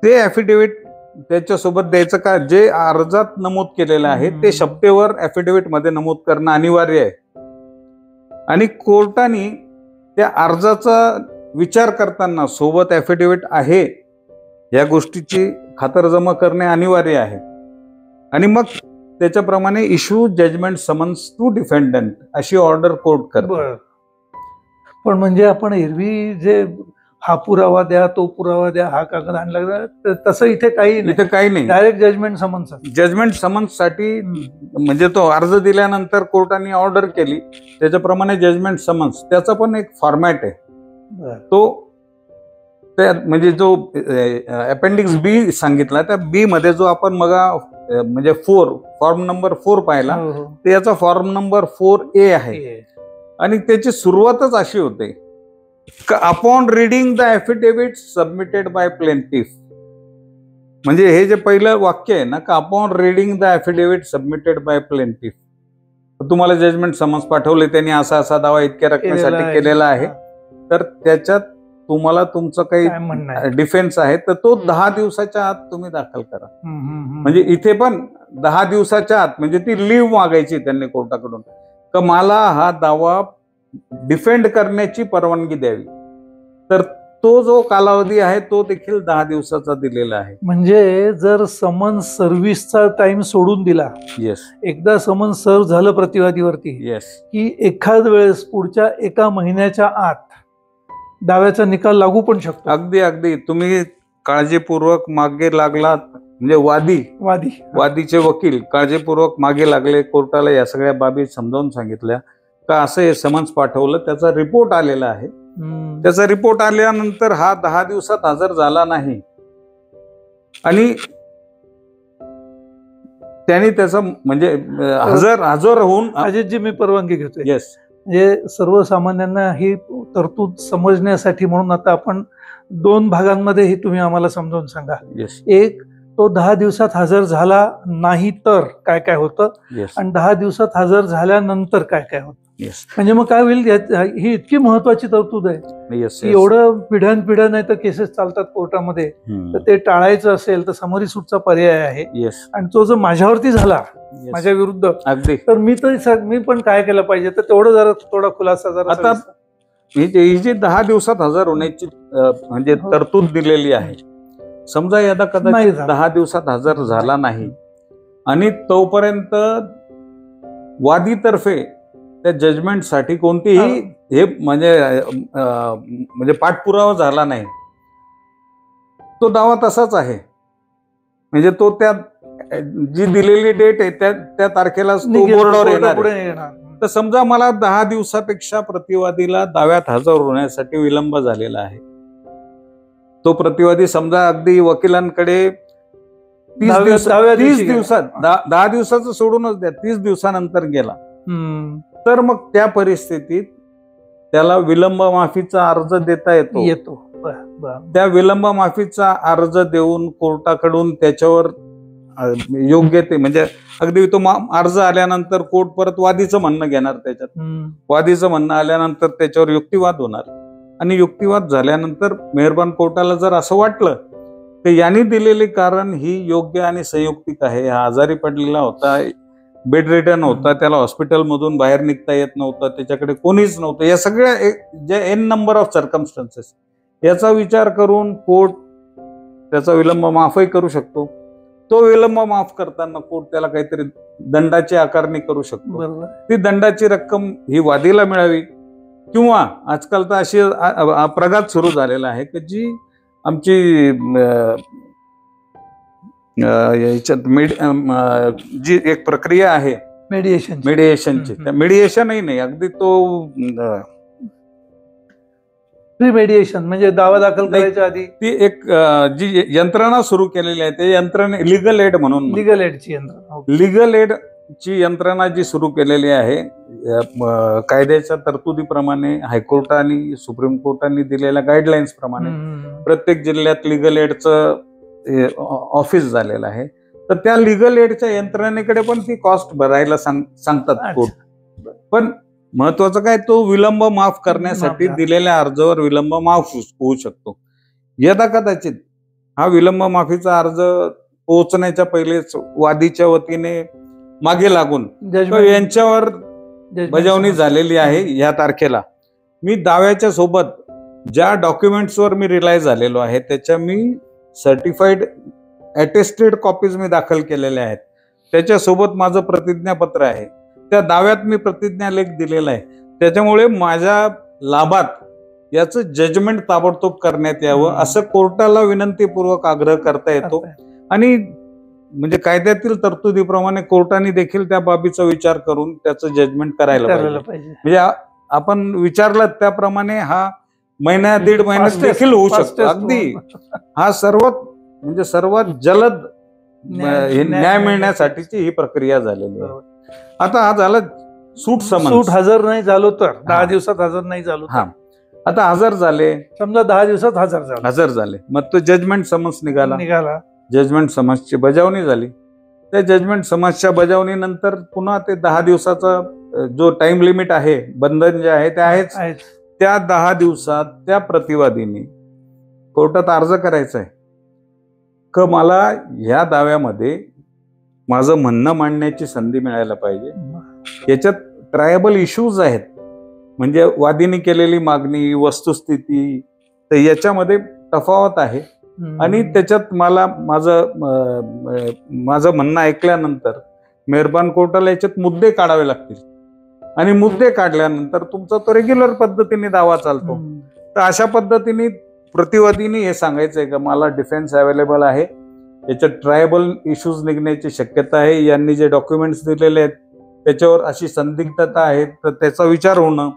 ते ऍफिडेव्हिट त्याच्यासोबत द्यायचं का, जे अर्जात नमूद केलेलं आहे ते शब्देवर ऍफिडेव्हिट मध्ये नमूद करणं अनिवार्य आहे. आणि कोर्टाने त्या अर्जाचा विचार करताना सोबत ऍफिडेव्हिट आहे या गोष्टीची खातरजमा करणे अनिवार्य आहे. आणि मग त्याच्याप्रमाणे इश्यू जजमेंट समन्स टू डिफेंडंट अशी ऑर्डर कोर्ट करतो. पण म्हणजे आपण एरवी जे हा पुरावा द्या तो पुरावा द्या हा कागद आणला तसं इथे काही नाही, direct judgment summons. Judgment summons साठी म्हणजे तो अर्ज दिल्यानंतर कोर्टाने ऑर्डर केली त्याच्याप्रमाणे जजमेंट समन्स त्याचा पण एक फॉर्मॅट आहे. तो म्हणजे जो अपेंडिक्स बी सांगितला त्या बी मध्ये जो आपण मग म्हणजे फॉर्म नंबर 4 पाहिला, ते याचा फॉर्म नंबर 4A आहे. आणि त्याची सुरुवातच अशी होते, upon reading the affidavit submitted by plaintiff. म्हणजे हे जे पहिलं वाक्य आहे ना, का upon reading the affidavit submitted by plaintiff, तुम्हाला जजमेंट समन्स पाठवले, त्यांनी असा दावा इतक्या रकमेसाठी केलेला आहे, तर त्याच्यात तुम्हाला तुमचं काही डिफेन्स आहे तर तो 10 दिवसाच्या आत तुम्ही दाखल करा. म्हणजे इथे पण 10 दिवसाच्या आत, म्हणजे ती लीव्ह मागायची त्यांनी कोर्टाकडून, का मला हा दावा डिफेंड करण्याची परवानगी द्यावी. तर तो जो कालावधी आहे तो देखील 10 दिवसाचा दिलेला आहे. म्हणजे जर समन्स सर्व्हिसचा टाइम सोडून दिला, येस, एकदा समन्स सर्व झालं प्रतिवादीवरती, येस, की एखाद वेळेस पुढच्या 1 महिन्याच्या आत दाव्याचा निकाल लागू पण शकतो. अगदी तुम्ही काळजीपूर्वक मागे लागलात, म्हणजे वादीचे वकील काळजीपूर्वक मागे लागले, कोर्टाला या सगळ्या बाबी समजावून सांगितल्या का असं हे समन्स पाठवलं, त्याचा रिपोर्ट आलेला आहे. त्याचा रिपोर्ट आल्यानंतर हा 10 दिवसात हजर झाला नाही आणि त्यांनी त्याचा म्हणजे हजर होऊन, अजितजी मी परवानगी घेतोय. येस, म्हणजे सर्वसामान्यांना ही तरतूद समजण्यासाठी म्हणून आता आपण 2 भागांमध्ये ही तुम्ही आम्हाला समजावून सांगा. येस, एक, तो 10 दिवसात हजर झाला नाही तर काय काय होतं, आणि 10 दिवसात हजर झाल्यानंतर काय काय होतं. म्हणजे मग काय होईल, ही इतकी महत्वाची तरतूद आहे की एवढं पिढ्यान नाही तर केसेस चालतात कोर्टामध्ये, तर ते टाळायचं असेल तर समरी सूटचा पर्याय आहे. आणि तो जर माझ्यावरती झाला, माझ्या विरुद्ध, तर मी पण काय केलं पाहिजे, तर तेवढं जरा थोडा खुलासा जरा. आता ही जी 10 दिवसात हजर होण्याची म्हणजे तरतूद दिलेली आहे, समजा यादा कदाचित 10 दिवसात हजर झाला नाही आणि तोपर्यंत वादीतर्फे त्या जजमेंटसाठी कोणतीही हे म्हणजे पाठपुरावा झाला नाही, तो दावा तसाच आहे. म्हणजे तो त्या जी दिलेली डेट आहे त्या तारखेला तो बोर्डावर येणार. तर समजा मला 10 दिवसापेक्षा प्रतिवादीला दाव्यात हजर होण्यासाठी विलंब झालेला आहे, तो प्रतिवादी समजा अगदी वकिलांकडे 30 दिवसात 10 दिवसाचं सोडूनच द्या, 30 दिवसानंतर गेला, तर मग त्या परिस्थितीत त्याला विलंब माफीचा अर्ज देता येतो. त्या विलंब माफीचा अर्ज देऊन कोर्टाकडून त्याच्यावर योग्य ते म्हणजे अगदी तो अर्ज आल्यानंतर कोर्ट परत वादीचं म्हणणं घेणार, त्याच्यात वादीचं म्हणणं आल्यानंतर त्याच्यावर युक्तिवाद होणार आणि युक्तिवाद झाल्यानंतर मेहरबान कोर्टाला जर असं वाटलं की यांनी दिलेले कारण ही योग्य आणि संयुक्तिक आहे, हा आजारी पडलेला होता, बेड रिटर्न होता, त्याला हॉस्पिटलमधून बाहेर निघता येत नव्हतं, त्याच्याकडे कोणीच नव्हतं, या सगळ्या जे एन नंबर ऑफ सर्कमस्टन्सेस याचा विचार करून कोर्ट त्याचा विलंब माफही करू शकतो. तो विलंब माफ करताना कोर्ट त्याला काहीतरी दंडाची आकारणी करू शकतो. बरोबर. ती दंडाची रक्कम ही वादीला मिळावी, किंवा आजकाल तर अशी प्रघात सुरू झालेला आहे की जी आमची याच्यात जी एक प्रक्रिया आहे मेडिएशनची, त्या मेडिएशनही नाही, अगदी तो प्री मेडिएशन म्हणजे दावा दाखल करायच्या आधी ती एक जी यंत्रणा सुरू केलेली आहे, ते यंत्रणा लीगल एड म्हणून, लीगल एडची यंत्रणा, लीगल एड ची यंत्रणा जी सुरू केलेली आहे कायद्याच्या तरतुदीप्रमाणे, हायकोर्ट आणि सुप्रीम कोर्टाने दिलेल्या गाईडलाईन्स प्रमाणे प्रत्येक जिल्ह्यात लीगल एडचं ऑफिस झालेलं आहे. तर त्या लीगल एडच्या यंत्रणेकडे पण ती कॉस्ट भरायला सांगतात कोर्ट. पण महत्वाचं काय, तो विलंब माफ करण्यासाठी दिलेल्या अर्जावर विलंब माफ होऊ शकतो. यदा कदाचित हा विलंब माफीचा अर्ज पोहोचण्याच्या पहिलेच वादीच्या वतीने मागे लागून यांच्यावर बजावणी झालेली आहे या तारखेला, मी दाव्याच्या सोबत ज्या डॉक्युमेंट्सवर मी रिलाय झालेलो आहे त्याच्या मी सर्टिफाईड अटेस्टेड कॉपीज मी दाखल केलेल्या आहेत, त्याच्यासोबत माझं प्रतिज्ञापत्र आहे, त्या दाव्यात मी प्रतिज्ञालेख दिलेला आहे. त्याच्यामुळे माझ्या लाभात याचं जजमेंट ताबडतोब करण्यात यावं असं कोर्टाला विनंतीपूर्वक आग्रह करता येतो. आणि म्हणजे कायद्यातील तरतुदीप्रमाणे कोर्टाने देखील त्या बाबीचा विचार करून त्याचं जजमेंट करायला पाहिजे. म्हणजे आपण विचारलं त्याप्रमाणे हा महिना दीड महिन्यात देखील होऊ शकतो. अगदी हा सर्वात जलद न्याय मिळण्यासाठीची ही प्रक्रिया झालेली आहे. आता हा झाला सूट हजर नाही झालो तर 10 दिवसात हजर नाही झालो, हा आता हजर झाले, समजा 10 दिवसात हजर झाले, मग तो जजमेंट समन्स निघाला, जजमेंट समन्सची बजावणी झाली. त्या जजमेंट समन्सच्या बजावणीनंतर पुन्हा ते 10 दिवसाचा जो टाइम लिमिट आहे, बंधन जे आहे ते आहेच. त्या 10 दिवसात त्या प्रतिवादीने कोर्टात अर्ज करायचा आहे की मला ह्या दाव्यामध्ये माझं म्हणणं मांडण्याची संधी मिळायला पाहिजे. याच्यात ट्रायबल इश्यूज आहेत, म्हणजे वादीने केलेली मागणी, वस्तुस्थिती, तर याच्यामध्ये तफावत आहे. आणि त्याच्यात मला माझं म्हणणं ऐकल्यानंतर मेहरबान कोर्टाला याच्यात मुद्दे काढावे लागतील, आणि मुद्दे काढल्यानंतर तुमचा तो रेग्युलर पद्धतीने दावा चालतो. तर अशा पद्धतीने प्रतिवादीने हे सांगायचंय का मला डिफेन्स अवेलेबल आहे, याच्यात ट्रायबल इश्यूज निघण्याची शक्यता आहे, यांनी जे डॉक्युमेंट्स दिलेले आहेत त्याच्यावर अशी संदिग्धता आहे, तर त्याचा विचार होणं,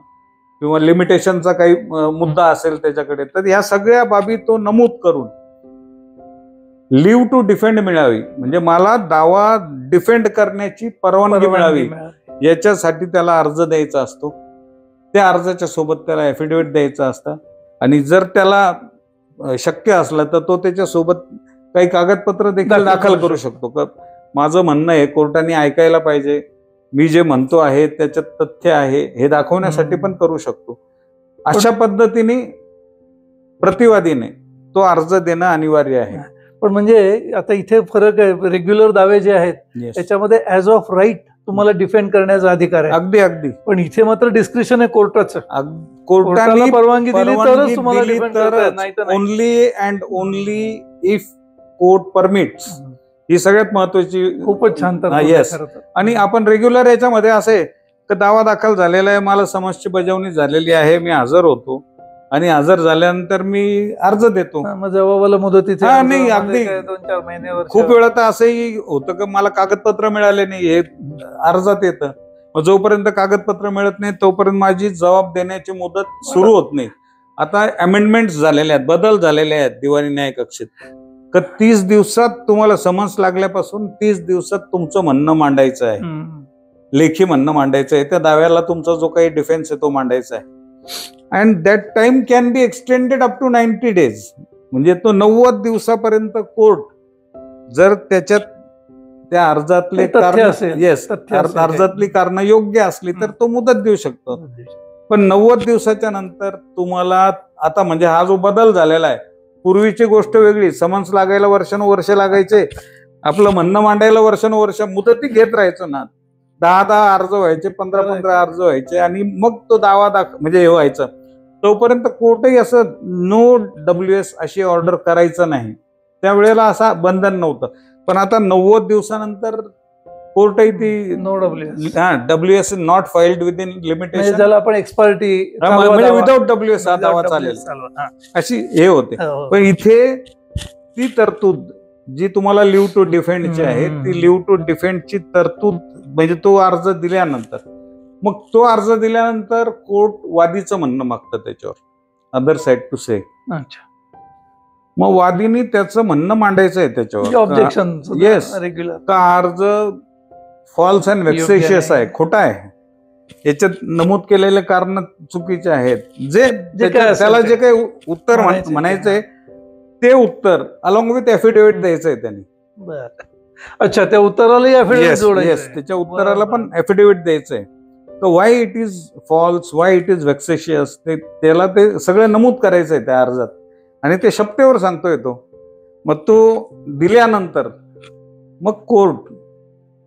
किंवा लिमिटेशनचा काही मुद्दा असेल त्याच्याकडे, तर या सगळ्या बाबी तो नमूद करून लिव्ह टू डिफेंड मिळावी, म्हणजे मला दावा डिफेंड करण्याची परवानगी मिळावी, याच्यासाठी त्याला अर्ज द्यायचा असतो. त्या अर्जाच्या सोबत त्याला ऍफिडेव्हिट द्यायचं असतं. आणि जर त्याला शक्य असलं तर तो त्याच्यासोबत काही कागदपत्र देखील दाखल करू शकतो. माझं म्हणणं आहे कोर्टाने ऐकायला पाहिजे, मी जे म्हणतो आहे त्याच्यात तथ्य आहे हे दाखवण्यासाठी पण करू शकतो. अशा पद्धतीने प्रतिवादीने तो अर्ज देणं अनिवार्य आहे. पण म्हणजे आता इथे फरक आहे, रेग्युलर दावे जे आहेत त्याच्यामध्ये ऍज ऑफ राईट तुम्हाला डिफेंड करण्याचा अधिकार आहे, अगदी. पण इथे मात्र डिस्क्रिप्शन आहे कोर्टाचं. कोर्टाने परवानगी दिली तरच तुम्हाला डिफेंड करता येईल, नाही तर only and only if court permits. ही सगळ्यात महत्वाची, खूपच छान. येस. आणि आपण रेग्युलर याच्यामध्ये असे तर दावा दाखल झालेला आहे, मला समन्सची बजावणी झालेली आहे, मी हजर होतो, आणि हजर झाल्यानंतर मी अर्ज देतो. जबाबाला मुदतीचे नाही, अगदी 2-4 महिने. खूप वेळा तर असंही होतं की मला कागदपत्र मिळाले नाही, हे अर्जात येतं. जोपर्यंत कागदपत्र मिळत नाही तोपर्यंत माझी जबाब देण्याची मुदत सुरू होत नाही. आता अमेंडमेंट झालेल्या आहेत, बदल झालेले आहेत दिवाणी न्याय कक्षेत, तर 30 दिवसात तुम्हाला समन्स लागल्यापासून 30 दिवसात तुमचं म्हणणं मांडायचं आहे, लेखी म्हणणं मांडायचं आहे, त्या दाव्याला तुमचा जो काही डिफेन्स आहे तो मांडायचा आहे. And that time can be extended up to 90 days. म्हणजे तो 90 दिवसापर्यंत कोर्ट जर त्याच्यात त्या अर्जातले अर्जातली कारण योग्य असली तर तो मुदत देऊ शकतो. पण 90 दिवसाच्या नंतर तुम्हाला आता म्हणजे हा जो बदल झालेला आहे, पूर्वीची गोष्ट वेगळी, समन्स लागायला वर्षानुवर्ष लागायचे, आपलं म्हणणं मांडायला वर्षानुवर्ष मुदती घेत राहायचं ना. 10 अर्ज व्हायचे, 15 अर्ज व्हायचे, आणि मग तो दावा म्हणजे हे व्हायचं. तोपर्यंत कोर्टही असं नो WS अशी ऑर्डर करायचं नाही. त्यावेळेला असा बंधन नव्हतं. पण आता 90 दिवसानंतर कोर्टही ती no WS WS not filed within limitation, ज्याला आपण एक्सपर्टी म्हणजे विदाउट WS हा दावा चालेल अशी हे होते. पण इथे ती तरतूद जी तुम्हाला लिव्ह टू डिफेंडची आहे, ती लिव्ह टू डिफेंडची तरतूद म्हणजे तो अर्ज दिल्यानंतर, मग तो अर्ज दिल्यानंतर कोर्ट वादीचं म्हणणं मागतं त्याच्यावर, अदर साइड टू से. मग वादीनी त्याचं म्हणणं मांडायचं आहे त्याच्यावर, ऑब्जेक्शन येस रेग्युलर का अर्ज फॉल्स अँड व्हेक्सेशियस आहे, खोटा आहे, याच्यात नमूद केलेले कारण चुकीचे आहेत, त्याला जे काही उत्तर म्हणायचंय ते उत्तर अलॉंग विथ ऍफिडेव्हिट द्यायचंय त्यांनी. अच्छा, त्या उत्तराला ऍफिडेव्हिट जोडायचं, त्याच्या उत्तराला पण ऍफिडेव्हिट द्यायचंय. Why it is false, why it is vexatious, त्याला ते सगळं नमूद करायचंय त्या अर्जात, आणि ते शब्देवर सांगतोय तो. मग तो दिल्यानंतर मग कोर्ट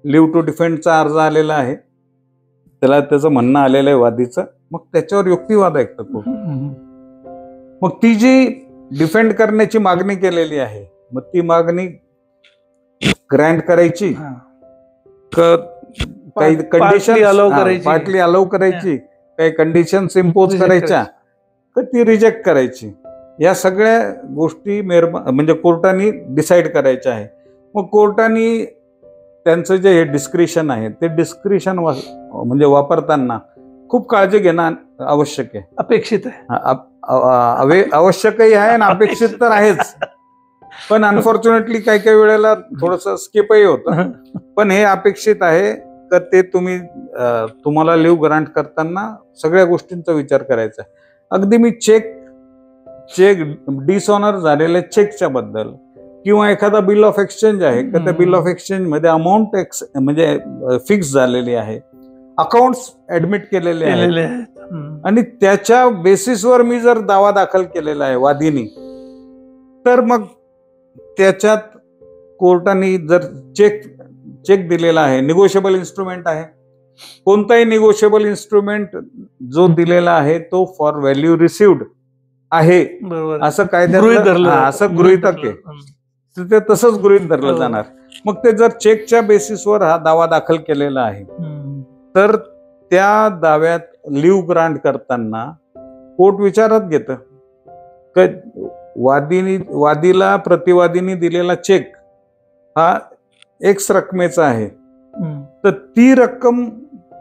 लिव्ह टू डिफेंडचा अर्ज आलेला आहे, त्याला त्याचं म्हणणं आलेलं आहे वादीचं, मग त्याच्यावर युक्तिवाद ऐकतं कोर्ट. मग ती जी डिफेंड करण्याची मागणी केलेली आहे, मग ती मागणी ग्रँट करायची, काही कंडिशन पार्टली अलाउ करायची, काही कंडिशन्स इम्पोज करायच्या, तर ती रिजेक्ट करायची. या सगळ्या गोष्टी म्हणजे कोर्टाने डिसाईड करायच्या आहे. मग कोर्टाने त्यांचं जे हे डिस्क्रिशन आहे ते डिस्क्रिशन म्हणजे वापरताना खूप काळजी घेणं आवश्यक आहे, अपेक्षित आहे, आवश्यकही आहे आणि अपेक्षित तर आहेच. पण अनफॉर्च्युनेटली काही काही वेळेला थोडस स्किपही होतं. पण हे अपेक्षित आहे का ते तुम्हाला लिव्ह ग्रांट करताना सगळ्या गोष्टींचा विचार करायचा आहे. अगदी मी चेक डिसऑनर झालेल्या चेकच्या बद्दल किंवा एखादा बिल ऑफ एक्सचेंज आहे का, त्या बिल ऑफ एक्सचेंज मध्ये अमाऊंट म्हणजे फिक्स झालेली आहे, अकाउंट्स ऍडमिट केलेले आहेत, आणि त्याच्या बेसिसवर मी जर दावा दाखल केलेला आहे वादीनी, तर मग त्याच्यात कोर्टाने जर चेक दिलेला आहे, निगोशिएबल इन्स्ट्रुमेंट आहे, कोणताही निगोशिएबल इन्स्ट्रुमेंट जो दिलेला आहे तो फॉर व्हॅल्यू रिसिव्ड आहे असं कायद्यात असं गृहीतक आहे, ते तसंच गृहीत धरलं जाणार. मग ते जर चेकच्या बेसिसवर हा दावा दाखल केलेला आहे, तर त्या दाव्यात लिव्ह ग्रांट करताना कोर्ट विचारात घेतं की वादीला प्रतिवादीने दिलेला चेक हा एक्स रकमेचा आहे, तर ती रक्कम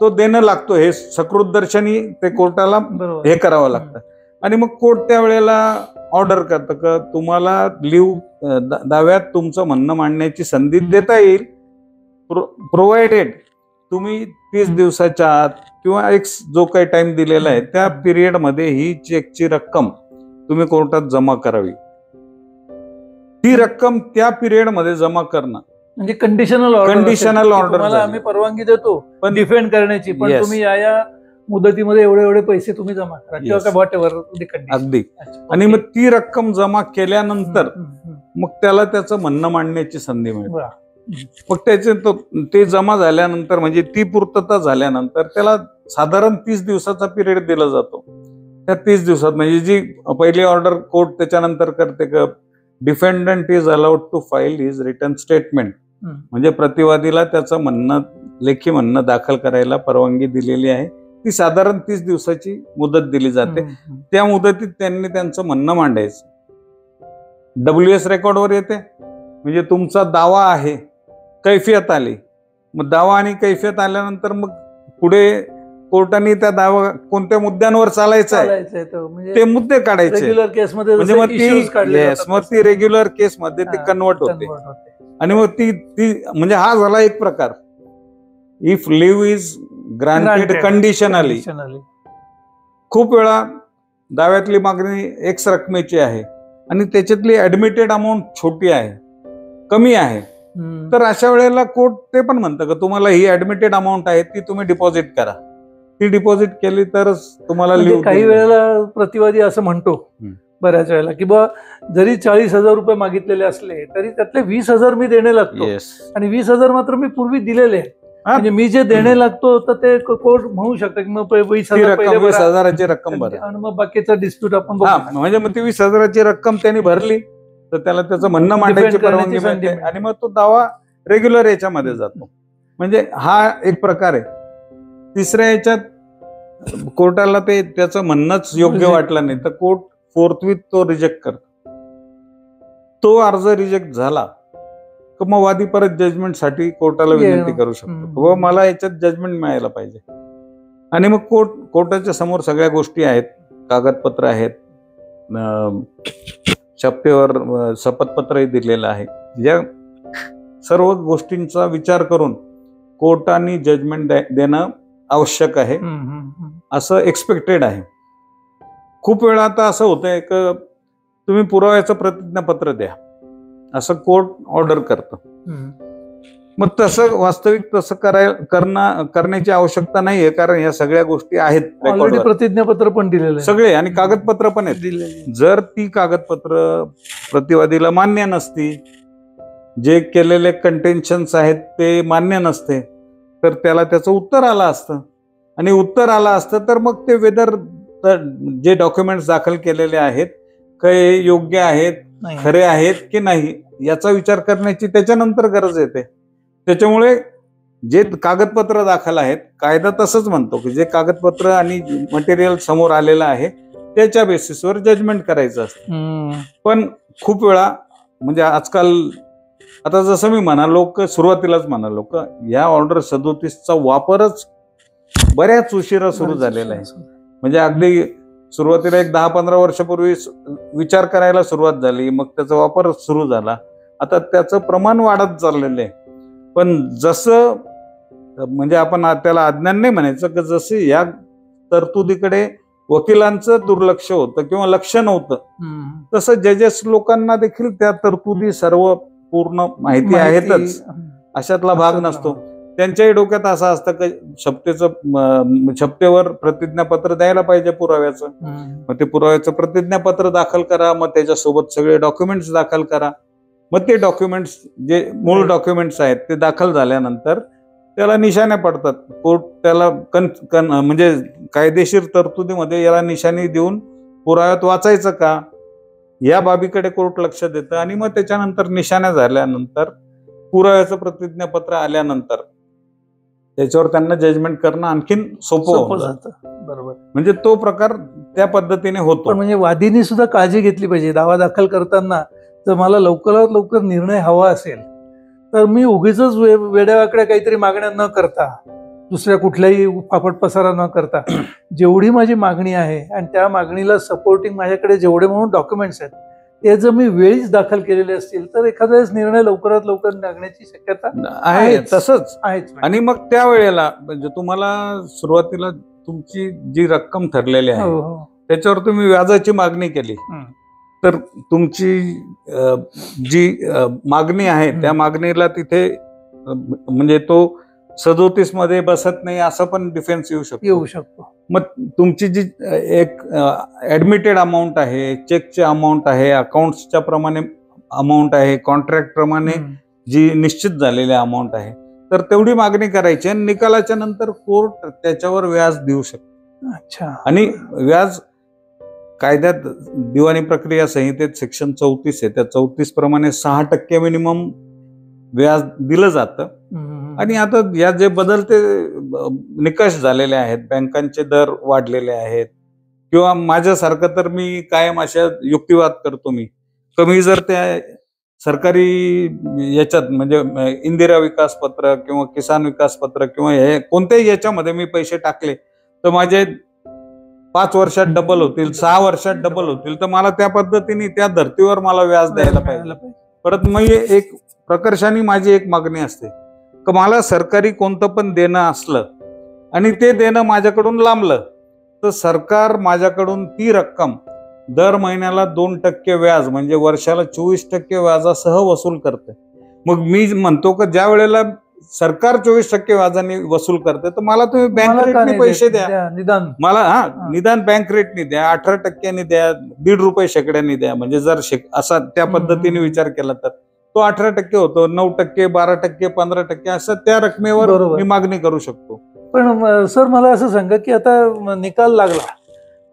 तो देणं लागतो, हे सकृत दर्शनी ते कोर्टाला हे करावं लागतं. आणि मग कोर्ट त्यावेळेला ऑर्डर करतं की तुम्हाला लिव्ह दाव्यात तुमचं म्हणणं मांडण्याची संधी देता येईल, प्रोव्हाइडेड तुम्ही 30 दिवसाच्या आत किंवा एक्स जो काही टाइम दिलेला आहे त्या पिरियडमध्ये ही चेकची रक्कम तुम्ही कोर्टात जमा करावी. ती रक्कम त्या पिरियडमध्ये जमा करणं म्हणजे कंडिशनल ऑर्डर. आम्ही परवानगी देतो पण डिफेंड करण्याची, पण तुम्ही या मुदतीमध्ये एवढे पैसे तुम्ही जमा करा किंवा व्हॉट एव्हर अगदी. आणि मग ती रक्कम जमा केल्यानंतर मग त्याला त्याचं म्हणणं मांडण्याची संधी मिळते. मग ते जमा झाल्यानंतर म्हणजे ती पूर्तता झाल्यानंतर त्याला साधारण 30 दिवसाचा पिरियड दिला जातो. त्या 30 दिवसात म्हणजे जी पहिली ऑर्डर कोर्ट त्याच्यानंतर करते की defendant is allowed to file his return statement, म्हणजे प्रतिवादीला त्याचं म्हणणं लेखी म्हणणं दाखल करायला परवानगी दिलेली आहे. ती साधारण 30 दिवसाची मुदत दिली जाते. त्या मुदतीत त्यांनी त्यांचं म्हणणं मांडायचं. WS रेकॉर्डवर येते, म्हणजे तुमचा दावा आहे, कैफियत आली. मग दावा आणि कैफियत आल्यानंतर मग पुढे कोर्टाने त्या दावा कोणत्या मुद्द्यांवर चालायचा आहे ते मुद्दे काढायचे. म्हणजे मग ती रेग्युलर केसमध्ये ते कन्वर्ट होते. आणि मग ती म्हणजे हा झाला एक प्रकार. If leave is granted conditionally. खूप वेळा दाव्यातली मागणी एक्स रकमेची आहे आणि त्याच्यातली ऍडमिटेड अमाऊंट छोटी आहे, कमी आहे, तर अशा वेळेला कोर्ट ते पण म्हणतं की तुम्हाला ही ऍडमिटेड अमाऊंट आहे ती तुम्ही डिपॉझिट करा. ती डिपॉझिट केली तरच तुम्हाला लिव्ह. काही वेळेला प्रतिवादी असं म्हणतो बऱ्याच वेळेला की बा जरी 40,000 रुपये मागितलेले असले तरी त्यातले 20,000 मी देणे लागतो आणि 20,000 मात्र मी पूर्वी दिलेले. म्हणजे मी जे देणे लागतो तर ते कोर्ट म्हणू शकतं की मग 20,000 पहिले 20,000ची रक्कम भरा आणि मग बाकीचा डिस्प्यूट आपण हा, बघू. म्हणजे मग ती 20,000ची रक्कम त्यांनी भरली तर त्याला त्याचं म्हणणं मांडायची Defend परवानगी करण्याची संधी मिळते मिळते. आणि मग तो दावा रेग्युलर याच्यामध्ये जातो. म्हणजे हा एक प्रकार आहे. तिसऱ्या याच्यात कोर्टाला ते त्याचं म्हणणंच योग्य वाटलं नाही तर कोर्ट फोर्थविथ तो रिजेक्ट करतो. तो अर्ज रिजेक्ट झाला तर मग वादी परत जजमेंटसाठी कोर्टाला विनंती करू शकतो व मला याच्यात जजमेंट मिळायला पाहिजे. आणि मग कोर्टाच्या समोर सगळ्या गोष्टी आहेत, कागदपत्र आहेत, शपथेवर शपथपत्रही दिलेलं आहे. या सर्व गोष्टींचा विचार करून कोर्टाने जजमेंट देणं आवश्यक आहे असं एक्सपेक्टेड आहे. खूप वेळा आता असं होतंय की तुम्ही पुराव्याचं प्रतिज्ञापत्र द्या असं कोर्ट ऑर्डर करतं. मग तसं वास्तविक तसं करण्याची आवश्यकता नाहीये कारण या सगळ्या गोष्टी आहेत ऑलरेडी प्रतिज्ञापत्र पण दिलेलं आहे सगळे आणि कागदपत्र पण आहेत. जर ती कागदपत्र प्रतिवादीला मान्य नसती, जे केलेले कंटेन्शन्स आहेत ते मान्य नसते तर त्याला त्याचं उत्तर आलं असतं आणि उत्तर आलं असतं तर मग ते वेदर जे डॉक्युमेंट्स दाखल केलेले आहेत काही योग्य आहेत, खरे आहेत की नाही याचा विचार करण्याची त्याच्यानंतर गरज येते. त्याच्यामुळे जे कागदपत्र दाखल आहेत कायदा तसंच म्हणतो की जे कागदपत्र आणि मटेरियल समोर आलेलं आहे त्याच्या बेसिसवर जजमेंट करायचं असतं. पण खूप वेळा म्हणजे आजकाल आता जसं मी म्हणालो सुरुवातीलाच म्हणालो का या ऑर्डर 37चा वापरच बऱ्याच उशिरा सुरू झालेला आहे. म्हणजे अगदी सुरुवातीला एक 10-15 वर्षापूर्वी विचार करायला सुरुवात झाली, मग त्याचा वापर सुरू झाला. आता त्याचं प्रमाण वाढत चाललेलं आहे. पण जसं म्हणजे आपण त्याला अज्ञान नाही म्हणायचं की जसं या तरतुदीकडे वकिलांचं दुर्लक्ष होतं किंवा लक्ष नव्हतं तसं जजेस लोकांना देखील त्या तरतुदी सर्व पूर्ण माहिती आहेतच अशातला भाग नसतो. त्यांच्याही डोक्यात असं असतं की शपथेवर प्रतिज्ञापत्र द्यायला पाहिजे पुराव्याचं. मग ते पुराव्याचं प्रतिज्ञापत्र दाखल करा, मग त्याच्यासोबत सगळे डॉक्युमेंट्स दाखल करा. मग ते डॉक्युमेंट्स जे मूळ डॉक्युमेंट्स आहेत ते दाखल झाल्यानंतर त्याला निशाण्या पडतात. कोर्ट त्याला म्हणजे कायदेशीर तरतुदीमध्ये याला निशाणी देऊन पुराव्यात वाचायचं का या बाबीकडे कोर्ट लक्ष देतं आणि मग त्याच्यानंतर निशाण्या झाल्यानंतर पुराव्याचं प्रतिज्ञापत्र आल्यानंतर त्याच्यावर त्यांना जजमेंट करणं आणखीन सोपं जातं. बरोबर. म्हणजे तो प्रकार त्या पद्धतीने होतो. पण म्हणजे वादीने सुद्धा काळजी घेतली पाहिजे. दावा दाखल करताना जर मला लवकरात लवकर निर्णय हवा असेल तर मी उगीच वेड्यावाकड्या काहीतरी मागण्या न करता दुसऱ्या कुठल्याही फाफट पसारा न करता जेवढी माझी मागणी आहे आणि त्या मागणीला सपोर्टिंग माझ्याकडे जेवढे म्हणून डॉक्युमेंट्स आहेत ते जर मी वेळीच दाखल केलेले असतील तर एखाद्या वेळेस निर्णय लवकरात लवकर लागण्याची शक्यता आहे. तसंच आहेच. आणि मग त्या वेळेला म्हणजे तुम्हाला सुरुवातीला तुमची जी रक्कम ठरलेली आहे त्याच्यावर तुम्ही व्याजाची मागणी केली तर तुमची जी मागणी आहे त्या मागणीला तिथे म्हणजे तो 37 मध्ये बसत नाही असं पण डिफेन्स येऊ शकतो. मग तुमची जी एक ऍडमिटेड अमाऊंट आहे, चेकचे अमाऊंट आहे, अकाउंट्सच्या प्रमाणे अमाऊंट आहे, कॉन्ट्रॅक्ट प्रमाणे जी निश्चित झालेली अमाऊंट आहे तर तेवढी मागणी करायची आणि निकालाच्या नंतर कोर्ट त्याच्यावर व्याज देऊ शकतो. अच्छा. आणि व्याज कायद्यात दिवाणी प्रक्रिया संहितेत सेक्शन 34 आहे त्या 34 प्रमाणे 6% मिनिमम व्याज दिलं जातं. आणि आता या जे बदलते निकष झालेले आहेत, बँकांचे दर वाढलेले आहेत किंवा माझ्यासारखं तर मी कायम अशा युक्तिवाद करतो मी कमी जर त्या सरकारी याच्यात म्हणजे इंदिरा विकास पत्र किंवा किसान विकास पत्र किंवा हे कोणत्याही याच्यामध्ये मी पैसे टाकले तर माझे 5 वर्षात डबल होतील, 6 वर्षात डबल होतील तर मला त्या पद्धतीने त्या धर्तीवर मला व्याज द्यायला पाहिजे. परत मग एक प्रकर्षाने माझी एक मागणी असते की मला सरकारी कोणतं पण देणं असलं आणि ते देणं माझ्याकडून लांबलं तर सरकार माझ्याकडून ती रक्कम दर महिन्याला 2% व्याज म्हणजे वर्षाला 24% व्याजासह वसूल करते. मग मी म्हणतो की ज्या वेळेला सरकार 24% व्याजाने वसूल करते तर मला तुम्ही बँक रेटने पैसे द्या, निदान मला निदान बँक रेटने द्या, 18% द्या, ₹1.5 शेकड्याने द्या. म्हणजे जर असा त्या पद्धतीने विचार केला तर तो 18% होतो, 9%, 12%, 15% असं त्या रकमेवर बरोबर. मी मागणी करू शकतो. पण सर मला असं सांगा की आता निकाल लागला,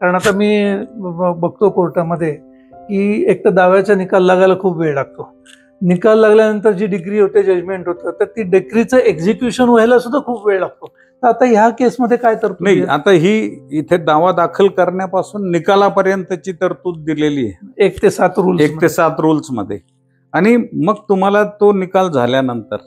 कारण आता मी बघतो कोर्टामध्ये की एक तर दाव्याचा निकाल लागायला खूप वेळ लागतो. निकाल लागल्यानंतर जी डिग्री होते, जजमेंट होतं, तर ती डिग्रीचं एक्झिक्युशन व्हायला सुद्धा खूप वेळ लागतो. तर आता ह्या केसमध्ये काय तरतूद नाही, आहे? आता ही इथे दावा दाखल करण्यापासून निकालापर्यंतची तरतूद दिलेली आहे 1 ते 7 रूल्स. 1 ते 7 रूल्स मध्ये. आणि मग तुम्हाला तो निकाल झाल्यानंतर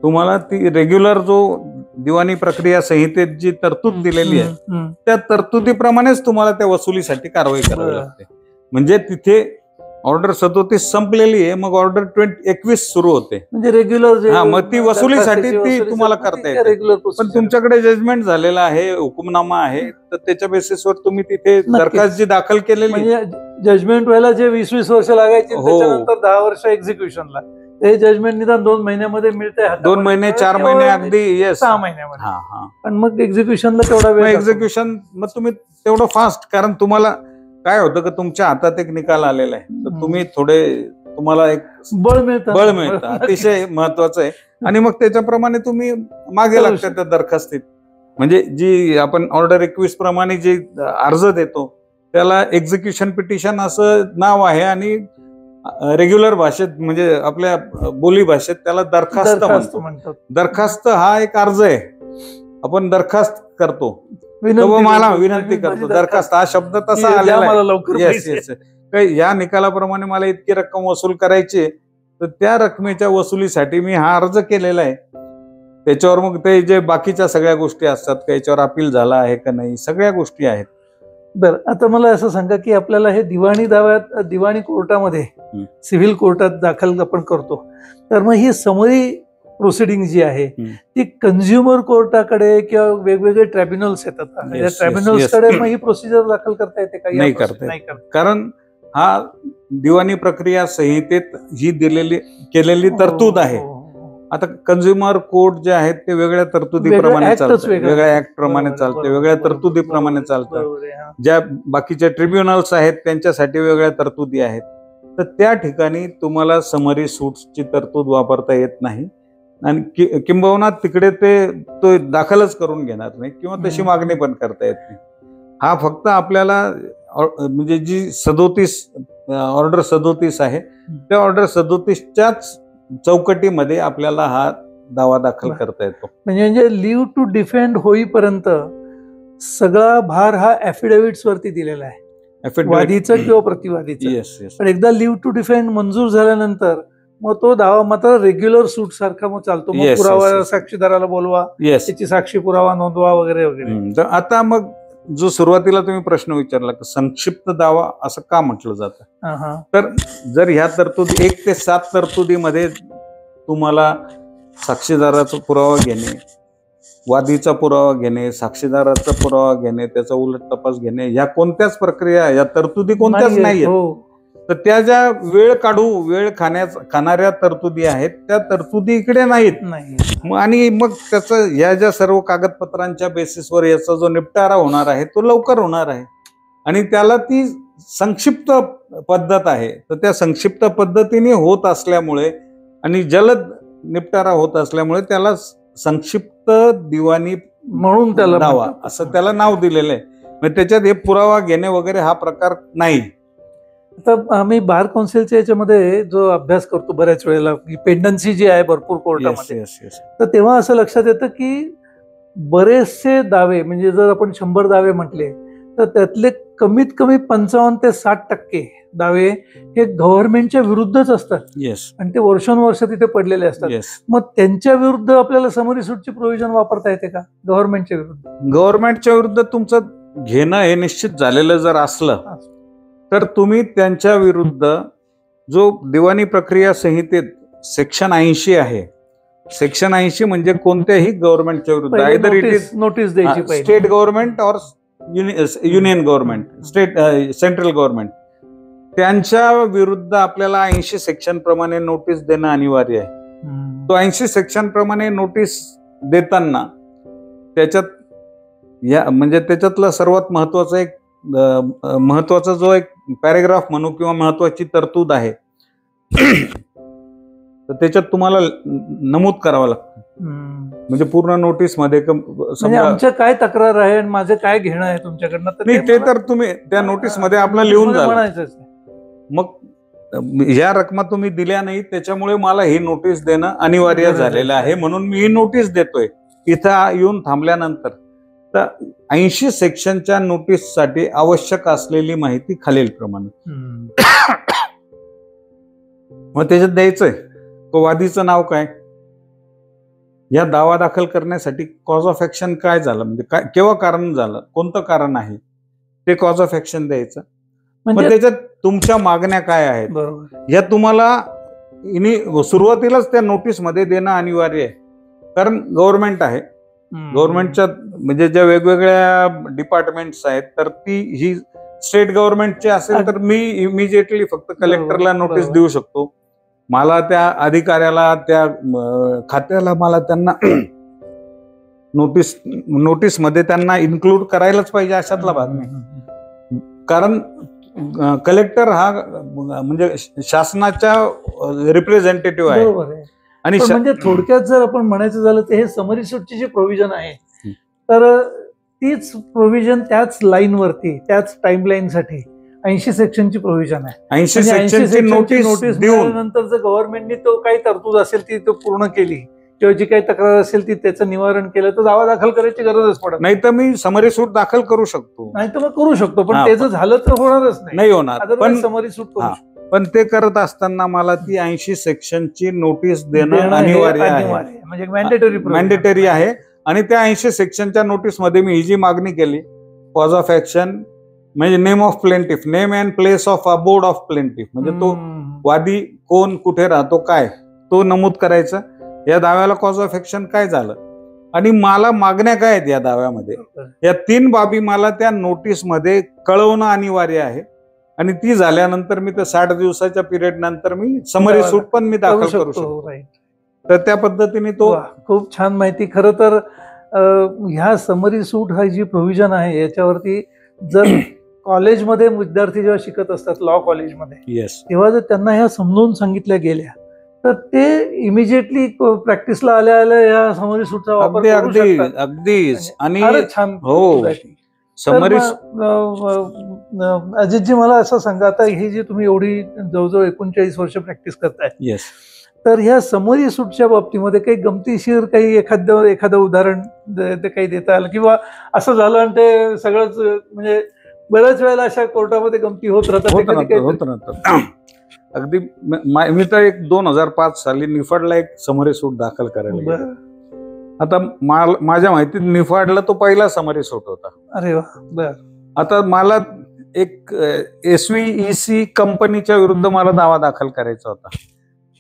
तुम्हाला ती रेग्युलर जो दिवाणी प्रक्रिया संहितेत जी तरतूद दिलेली आहे त्या तरतुदीप्रमाणेच तुम्हाला त्या वसुलीसाठी कारवाई करावी बरं. लागते. म्हणजे तिथे ऑर्डर 37 संपलेली आहे, मग ऑर्डर 21 सुरू होते. म्हणजे रेग्युलर हा, मग ती वसुलीसाठी ती तुम्हाला करता येते. रेग्युलर पण तुमच्याकडे जजमेंट झालेला आहे, हुकुमनामा आहे, तर त्याच्या बेसिसवर तुम्ही तिथे दरखास्त जी दाखल केलेली म्हणजे जजमेंट व्हायला जे 20-20 वर्ष लागायची, हो. त्याच्यानंतर 10 वर्ष एक्झिक्युशनला, ते जजमेंट निदान 2 महिन्यामध्ये मिळते. 2 महिने 4 महिने अगदी येस 6 महिन्यामध्ये. हा हा. पण मग एक्झिक्युशनला तेवढा वेळ लागतो. एक्झिक्युशन मग तुम्ही तेवढं फास्ट, कारण तुम्हाला काय होतं की तुमच्या हातात एक निकाल आलेला आहे, तर तुम्ही तुम्हाला एक बळ मिळतं. अतिशय महत्वाचं आहे. आणि मग त्याच्याप्रमाणे तुम्ही मागे लागता त्या दरखास्तीत. म्हणजे जी आपण ऑर्डर 21 प्रमाणे जे अर्ज देतो त्याला एक्झिक्युशन पिटिशन असं नाव आहे, आणि रेग्युलर भाषेत म्हणजे आपल्या बोली भाषेत त्याला दरखास्त म्हणतो. दरखास्त हा एक अर्ज आहे, आपण दरखास्त करतो, मला विनंती करतो. दरखास्त हा शब्द तसा आलेला आहे. या निकालाप्रमाणे मला इतकी रक्कम वसूल करायची, तर त्या रकमेच्या वसुलीसाठी मी हा अर्ज केलेला आहे. त्याच्यावर मग ते जे बाकीच्या सगळ्या गोष्टी असतात, का याच्यावर अपील झाला आहे का नाही, सगळ्या गोष्टी आहेत. बरं, आता मला असं सांगा की आपल्याला हे दिवाणी कोर्टामध्ये, सिव्हिल कोर्टात दाखल आपण करतो, तर मग ही समरी प्रोसिडिंग जी आहे ती कंझ्युमर कोर्टाकडे किंवा वेगवेगळे ट्रायब्युनल्स येतात, ट्रायब्युनल्सकडे मग ही प्रोसिजर दाखल करता येते का? नाही करता येत. कारण हा दिवाणी प्रक्रिया संहितेत ही केलेली तरतूद आहे. आता कंझ्युमर कोर्ट जे आहेत ते वेगळ्या तरतुदीप्रमाणे चालतात, वेगळ्या ऍक्ट प्रमाणे चालते, वेगळ्या तरतुदीप्रमाणे चालतात. ज्या बाकीच्या ट्रिब्युनल्स आहेत त्यांच्यासाठी वेगळ्या तरतुदी आहेत. तर त्या ठिकाणी तुम्हाला समरी सूट्सची तरतूद वापरता येत नाही, आणि किंबहुना तिकडे तो दाखलच करून घेणार नाही किंवा तशी मागणी पण करता येत नाही. हा फक्त आपल्याला म्हणजे जी 37 ऑर्डर 37 आहे त्या ऑर्डर 37च्याच चौकटीमध्ये आपल्याला हा दावा दाखल करता येतो. म्हणजे लिव्ह टू डिफेंड होईपर्यंत सगळा भार हा ऍफिडेव्हिट्स वरती दिलेला आहे, वादीचा किंवा प्रतिवादीचा. पण एकदा लिव्ह टू डिफेंड मंजूर झाल्यानंतर मग तो दावा मात्र रेग्युलर सूट सारखा मग चालतो. मग पुरावा साक्षीदाराला बोलवा, त्याची साक्षी पुरावा नोंदवा वगैरे वगैरे. तर आता मग जो सुरुवातीला तुम्ही प्रश्न विचारला की संक्षिप्त दावा असं का म्हटलं जातं, तर जर ह्या तरतूद 1 ते 7 तरतुदीमध्ये तुम्हाला साक्षीदाराचा पुरावा घेणे, वादीचा पुरावा घेणे, साक्षीदाराचा पुरावा घेणे, त्याचा उलट तपास घेणे, ह्या कोणत्याच प्रक्रिया, या तरतुदी कोणत्याच नाहीयेत. तर त्या ज्या वेळ खाणाऱ्या तरतुदी आहेत त्या तरतुदी इकडे नाहीत. आणि मग त्याचं या ज्या सर्व कागदपत्रांच्या बेसिसवर याचा जो निपटारा होणार आहे तो लवकर होणार आहे, आणि त्याला ती संक्षिप्त पद्धत आहे. तर त्या संक्षिप्त पद्धतीने होत असल्यामुळे आणि जलद निपटारा होत असल्यामुळे त्याला संक्षिप्त दिवाणी म्हणून त्याला दावा असं त्याला नाव दिलेलं आहे. म्हणजे त्याच्यात हे पुरावा घेणे वगैरे हा प्रकार नाही. आता आम्ही बार काउन्सिलच्या याच्यामध्ये जो अभ्यास करतो बऱ्याच वेळेला, पेंडन्सी जी आहे भरपूर कोर्टामध्ये, तर तेव्हा असं लक्षात येतं की बरेचसे दावे, म्हणजे जर आपण 100 दावे म्हटले तर त्यातले कमीत कमी 55 ते 60% दावे हे गव्हर्नमेंटच्या विरुद्धच असतात. आणि ते वर्षानुवर्ष तिथे पडलेले असतात. मग त्यांच्या विरुद्ध आपल्याला समरी सूटची प्रोव्हिजन वापरता येते का? गव्हर्नमेंटच्या विरुद्ध गव्हर्नमेंटच्या विरुद्ध तुमचं घेणं हे निश्चित झालेलं जर असलं तर तुम्ही त्यांच्या विरुद्ध जो दिवाणी प्रक्रिया संहितेत सेक्शन 80 आहे, सेक्शन 80 म्हणजे कोणत्याही गव्हर्नमेंटच्या विरुद्ध, आयदर इट इज नोटीस द्यायची, स्टेट गव्हर्नमेंट और युनियन गव्हर्नमेंट, सेंट्रल गव्हर्नमेंट, त्यांच्या विरुद्ध आपल्याला 80 सेक्शन प्रमाणे नोटीस देणं अनिवार्य आहे. तो 80 सेक्शन प्रमाणे नोटीस देताना त्याच्यातला सर्वात महत्वाचा जो एक पॅरेग्राफ म्हणू किंवा महत्वाची तरतूद आहे तर त्याच्यात तुम्हाला नमूद करावं लागतं. म्हणजे पूर्ण नोटीस मध्ये म्हणजे आमच्या काय तक्रार आहे आणि माझं काय घेणं आहे तुमच्याकडनं, नाही ते तर तुम्ही त्या नोटीस मध्ये आपलं लिहून झालं. म्हणायचंच. मग ह्या रकमा तुम्ही दिल्या नाही, त्याच्यामुळे मला ही नोटीस देणं अनिवार्य झालेलं आहे, म्हणून मी ही नोटीस देतोय. इथं येऊन थांबल्यानंतर तर 80 सेक्शनच्या नोटीस साठी आवश्यक असलेली माहिती खालीलप्रमाणे. मग त्याच्यात द्यायचंय वादीचं नाव काय, या दावा दाखल करण्यासाठी कॉज ऑफ ऍक्शन काय झालं, म्हणजे काय केव्हा कारण झालं, कोणतं कारण आहे ते कॉज ऑफ ऍक्शन द्यायचं. म्हणजे त्याच्यात तुमच्या मागण्या काय आहेत या तुम्हाला सुरुवातीलाच त्या नोटीस मध्ये देणं अनिवार्य आहे. कारण गव्हर्नमेंट आहे, गव्हर्नमेंटच्या म्हणजे ज्या वेगवेगळ्या डिपार्टमेंट्स आहेत, तर ती ही स्टेट गव्हर्नमेंटची असेल तर मी इमिजिएटली फक्त कलेक्टरला नोटीस देऊ शकतो. मला त्या अधिकाऱ्याला त्या खात्याला मला त्यांना नोटीस मध्ये त्यांना इन्क्लूड करायलाच पाहिजे अशातला भाग नाही. कारण कलेक्टर हा म्हणजे शासनाच्या रिप्रेझेंटेटिव्ह आहे. आणि म्हणजे थोडक्यात जर आपण म्हणायचं झालं तर हे समरी सूटची जी प्रोव्हिजन आहे, तर तीच प्रोव्हिजन त्याच लाईन वरती त्याच टाइमलाईन साठी 80 सेक्शनची प्रोव्हिजन आहे. 80 सेक्शनची नोटीस नंतर जर गव्हर्नमेंटने तो काही तरतूद असेल ती तो पूर्ण केली किंवा जी काही तक्रार असेल ती त्याचं निवारण केलं तर दावा दाखल करायची गरजच पडत नाही. तर मी समरी सूट दाखल करू शकतो, नाही तर मग करू शकतो, पण त्याचं झालं तर होणारच नाही होणार. पण समरी सूट पण ते करत असताना मला ती 80 सेक्शनची नोटीस देणं अनिवार्य आहे, म्हणजे मॅन्डेटरी आहे. आणि त्या 80 सेक्शनच्या नोटीस मध्ये मी ही जी मागणी केली, कॉज ऑफ ऍक्शन म्हणजे name of plaintiff, name and place of abode of plaintiff, म्हणजे तो वादी कोण कुठे राहतो काय तो नमूद करायचा. या दाव्याला कॉज ऑफ ऍक्शन काय झालं आणि मला मागण्या काय आहेत या दाव्यामध्ये, या 3 बाबी मला त्या नोटीस मध्ये कळवणं अनिवार्य आहे. आणि ती झाल्यानंतर मी तर 60 दिवसाच्या पिरियड नंतर मी समरी सूट पण मी दाखल करू शकतो. तर त्या पद्धतीने तो खूप छान माहिती. खरं तर ह्या समरी सूट हा जी प्रोव्हिजन आहे याच्यावरती जर कॉलेजमध्ये विद्यार्थी जेव्हा शिकत असतात लॉ कॉलेजमध्ये, तेव्हा जर त्यांना ह्या समजून सांगितल्या गेल्या तर ते इमिजिएटली प्रॅक्टिसला आल्या आल्या या समरी सूटचा वापर अगदी आणि छान. हो समरी. अजितजी मला असं सांगा, आता ही जी तुम्ही एवढी जवळजवळ 39 वर्ष प्रॅक्टिस करताय, तर ह्या समरी सूटच्या बाबतीमध्ये काही गमतीशीर काही एखादं उदाहरण ते काही देता आलं किंवा असं झालं आणि ते सगळंच म्हणजे बऱ्याच वेळेला अशा कोर्टामध्ये गमती होत राहतात. अगदी मी तर 2005 साली निफाडला एक समरी सूट दाखल करायला गेलो. आता माझ्या माहितीत निफाडला तो पहिला समरी सूट होता. अरे वा. बर. आता मला एक SVEC कंपनीच्या विरुद्ध मला दावा दाखल करायचा होता.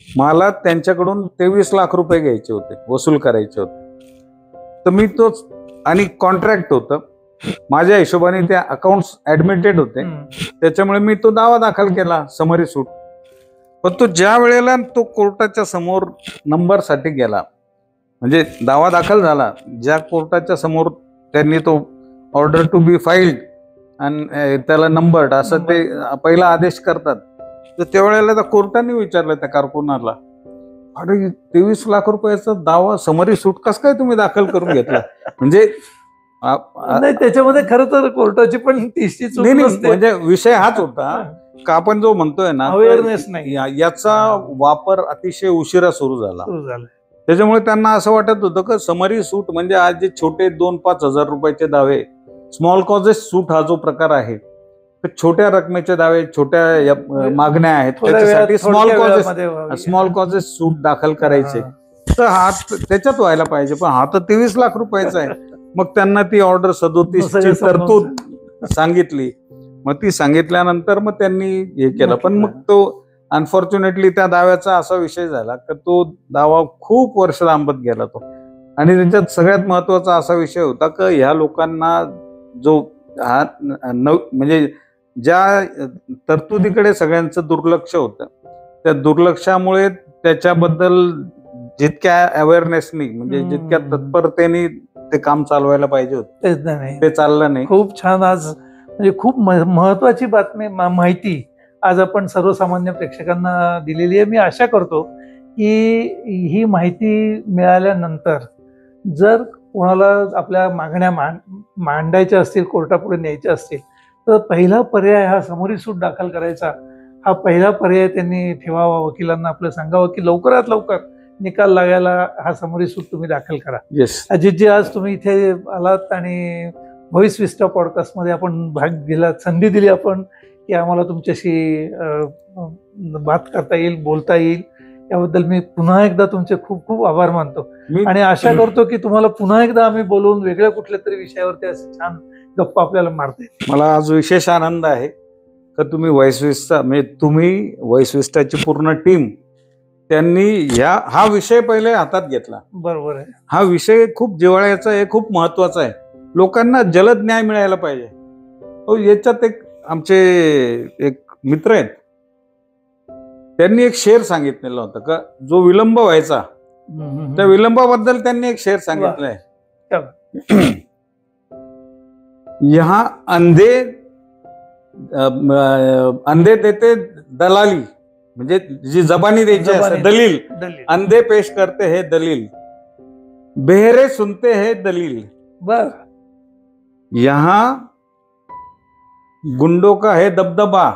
मला त्यांच्याकडून 23 लाख रुपये घ्यायचे होते, वसूल करायचे होते. तर मी तोच आणि कॉन्ट्रॅक्ट होतं माझ्या हिशोबाने, त्या अकाउंट्स ऍडमिटेड होते, त्याच्यामुळे मी तो दावा दाखल केला समरी सूट. पण तो ज्या वेळेला तो कोर्टाच्या समोर नंबरसाठी गेला, म्हणजे दावा दाखल झाला, ज्या कोर्टाच्या समोर त्यांनी तो ऑर्डर टू बी फाईल्ड आणि त्याला नंबर्ड असं ते पहिला आदेश करतात, तर त्यावेळेला त्या कोर्टाने विचारलं त्या कारकुनाला, अरे 23 लाख रुपयाचा दावा समरी सूट कस काय तुम्ही दाखल करून घेतला. म्हणजे नाही, त्याच्यामध्ये खरं तर कोर्टाची पण तीसची चूक नसते. म्हणजे विषय हाच होता का आपण जो म्हणतोय ना, अवेअरनेस नाही, याचा वापर अतिशय उशिरा सुरू झाला. त्याच्यामुळे त्यांना असं वाटत होतं की समरी सूट म्हणजे आज जे छोटे 2-5 हजार रुपयाचे दावे, स्मॉल कॉजेस सूट हा जो प्रकार आहे, छोट्या रकमेचे दावे, छोट्या मागण्या आहेत, त्याच्यासाठी स्मॉल कॉजेस सूट दाखल करायचे, तर हा त्याच्यात व्हायला पाहिजे. पण हा तर 23 लाख रुपयाचा आहे. मग त्यांना ती ऑर्डर 37 ची तरतूद सांगितली. मग ती सांगितल्यानंतर मग त्यांनी हे केलं. पण मग तो अनफॉर्च्युनेटली त्या दाव्याचा असा विषय झाला की तो दावा खूप वर्ष लांबत गेला तो. आणि त्याच्यात सगळ्यात महत्वाचा असा विषय होता की ह्या लोकांना जो हा म्हणजे ज्या तरतुदीकडे सगळ्यांचं दुर्लक्ष होतं, त्या दुर्लक्षामुळे त्याच्याबद्दल जितक्या अवेअरनेसनी म्हणजे जितक्या तत्परतेने ते काम चालवायला पाहिजे होतं ते चाललं नाही. खूप छान. आज म्हणजे खूप महत्वाची बातमी माहिती आज आपण सर्वसामान्य प्रेक्षकांना दिलेली आहे. मी आशा करतो की ही माहिती मिळाल्यानंतर जर कोणाला आपल्या मागण्या मांडायच्या असतील, कोर्टापुढे न्यायच्या असतील, तर पहिला पर्याय हा समोरी सूट दाखल करायचा, हा पहिला पर्याय त्यांनी ठेवावा. वकिलांना आपलं सांगावं की लवकरात लवकर निकाल लागायला हा समोरी सूट तुम्ही दाखल करा. अजितजी, आज तुम्ही इथे आलात आणि व्हॉइस विस्टा पॉडकास्टमध्ये आपण भाग दिला, संधी दिली आपण की आम्हाला तुमच्याशी बात करता येईल, बोलता येईल. याबद्दल मी पुन्हा एकदा तुमचे खूप खूप आभार मानतो आणि आशा करतो की तुम्हाला पुन्हा एकदा आम्ही बोलवून वेगळ्या कुठल्या तरी विषयावरती असं छान गप्पा आपल्याला मारता येईल. मला आज विशेष आनंद आहे तर तुम्ही व्हॉइस विस्टा म्हणजे तुम्ही व्हॉइस विस्टाची पूर्ण टीम त्यांनी हा विषय पहिले हातात घेतला. बरोबर आहे. हा विषय खूप जिव्हाळ्याचा आहे, खूप महत्वाचा आहे. लोकांना जलद न्याय मिळायला पाहिजे. याच्यात आमचे एक मित्र आहेत, त्यांनी एक शेर सांगितलेला होता का जो विलंब व्हायचा त्या विलंबाबद्दल त्यांनी एक शेर सांगितलंय. यहाँ अंधे देते दलाली, म्हणजे जी जबानी द्यायची असते दलील, अंधे पेश करते है दलील, बेहरे सुनते है दलील. बर. यहाँ गुंडों का है दबदबा,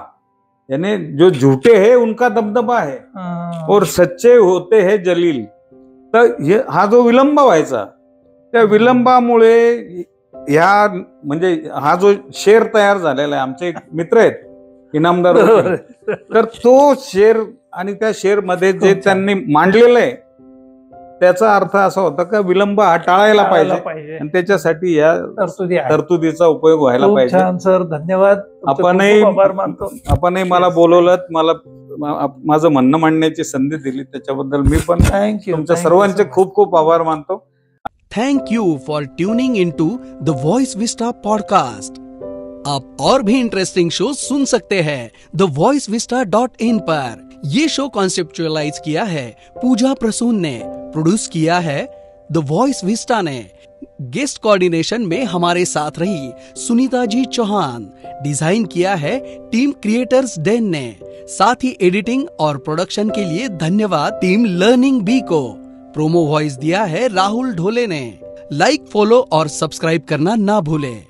यानी जो झूठे हैं उनका दबदबा है और सच्चे होते हैं जलील. तर हा जो विलंब व्हायचा त्या विलंबामुळे म्हणजे हा जो शेर तयार झालेला आहे, आमचे एक मित्र आहेत इनामदार, तर तो शेर आणि त्या शेर मध्ये जे त्यांनी मांडलेलं आहे त्याचा अर्थ असा होता का विलंब हा टाळायला पाहिजे आणि त्याच्यासाठी या तरतुदीचा उपयोग व्हायला पाहिजे. सर, धन्यवाद. आपणही मला बोलवलं, मला माझं म्हणणं मांडण्याची संधी दिली, त्याच्याबद्दल मी पण तुमच्या सर्वांचे खूप खूप आभार मानतो. Thank you for tuning into the voice vista podcast. आप और भी इंटरेस्टिंग शो सुन सकते हैं thevoicevista.in पर. ये शो कॉन्सेप्चुअलाइज किया है पूजा प्रसून ने, प्रोड्यूस किया है द वॉइस विस्टा ने. गेस्ट कोऑर्डिनेशन में हमारे साथ रही सुनीता जी चौहान. डिजाइन किया है टीम क्रिएटर्स डेन ने. साथ ही एडिटिंग और प्रोडक्शन के लिए धन्यवाद टीम लर्निंग बी को. प्रोमो वॉइस दिया है राहुल ढोले ने. लाइक, फॉलो और सब्सक्राइब करना ना भूलें.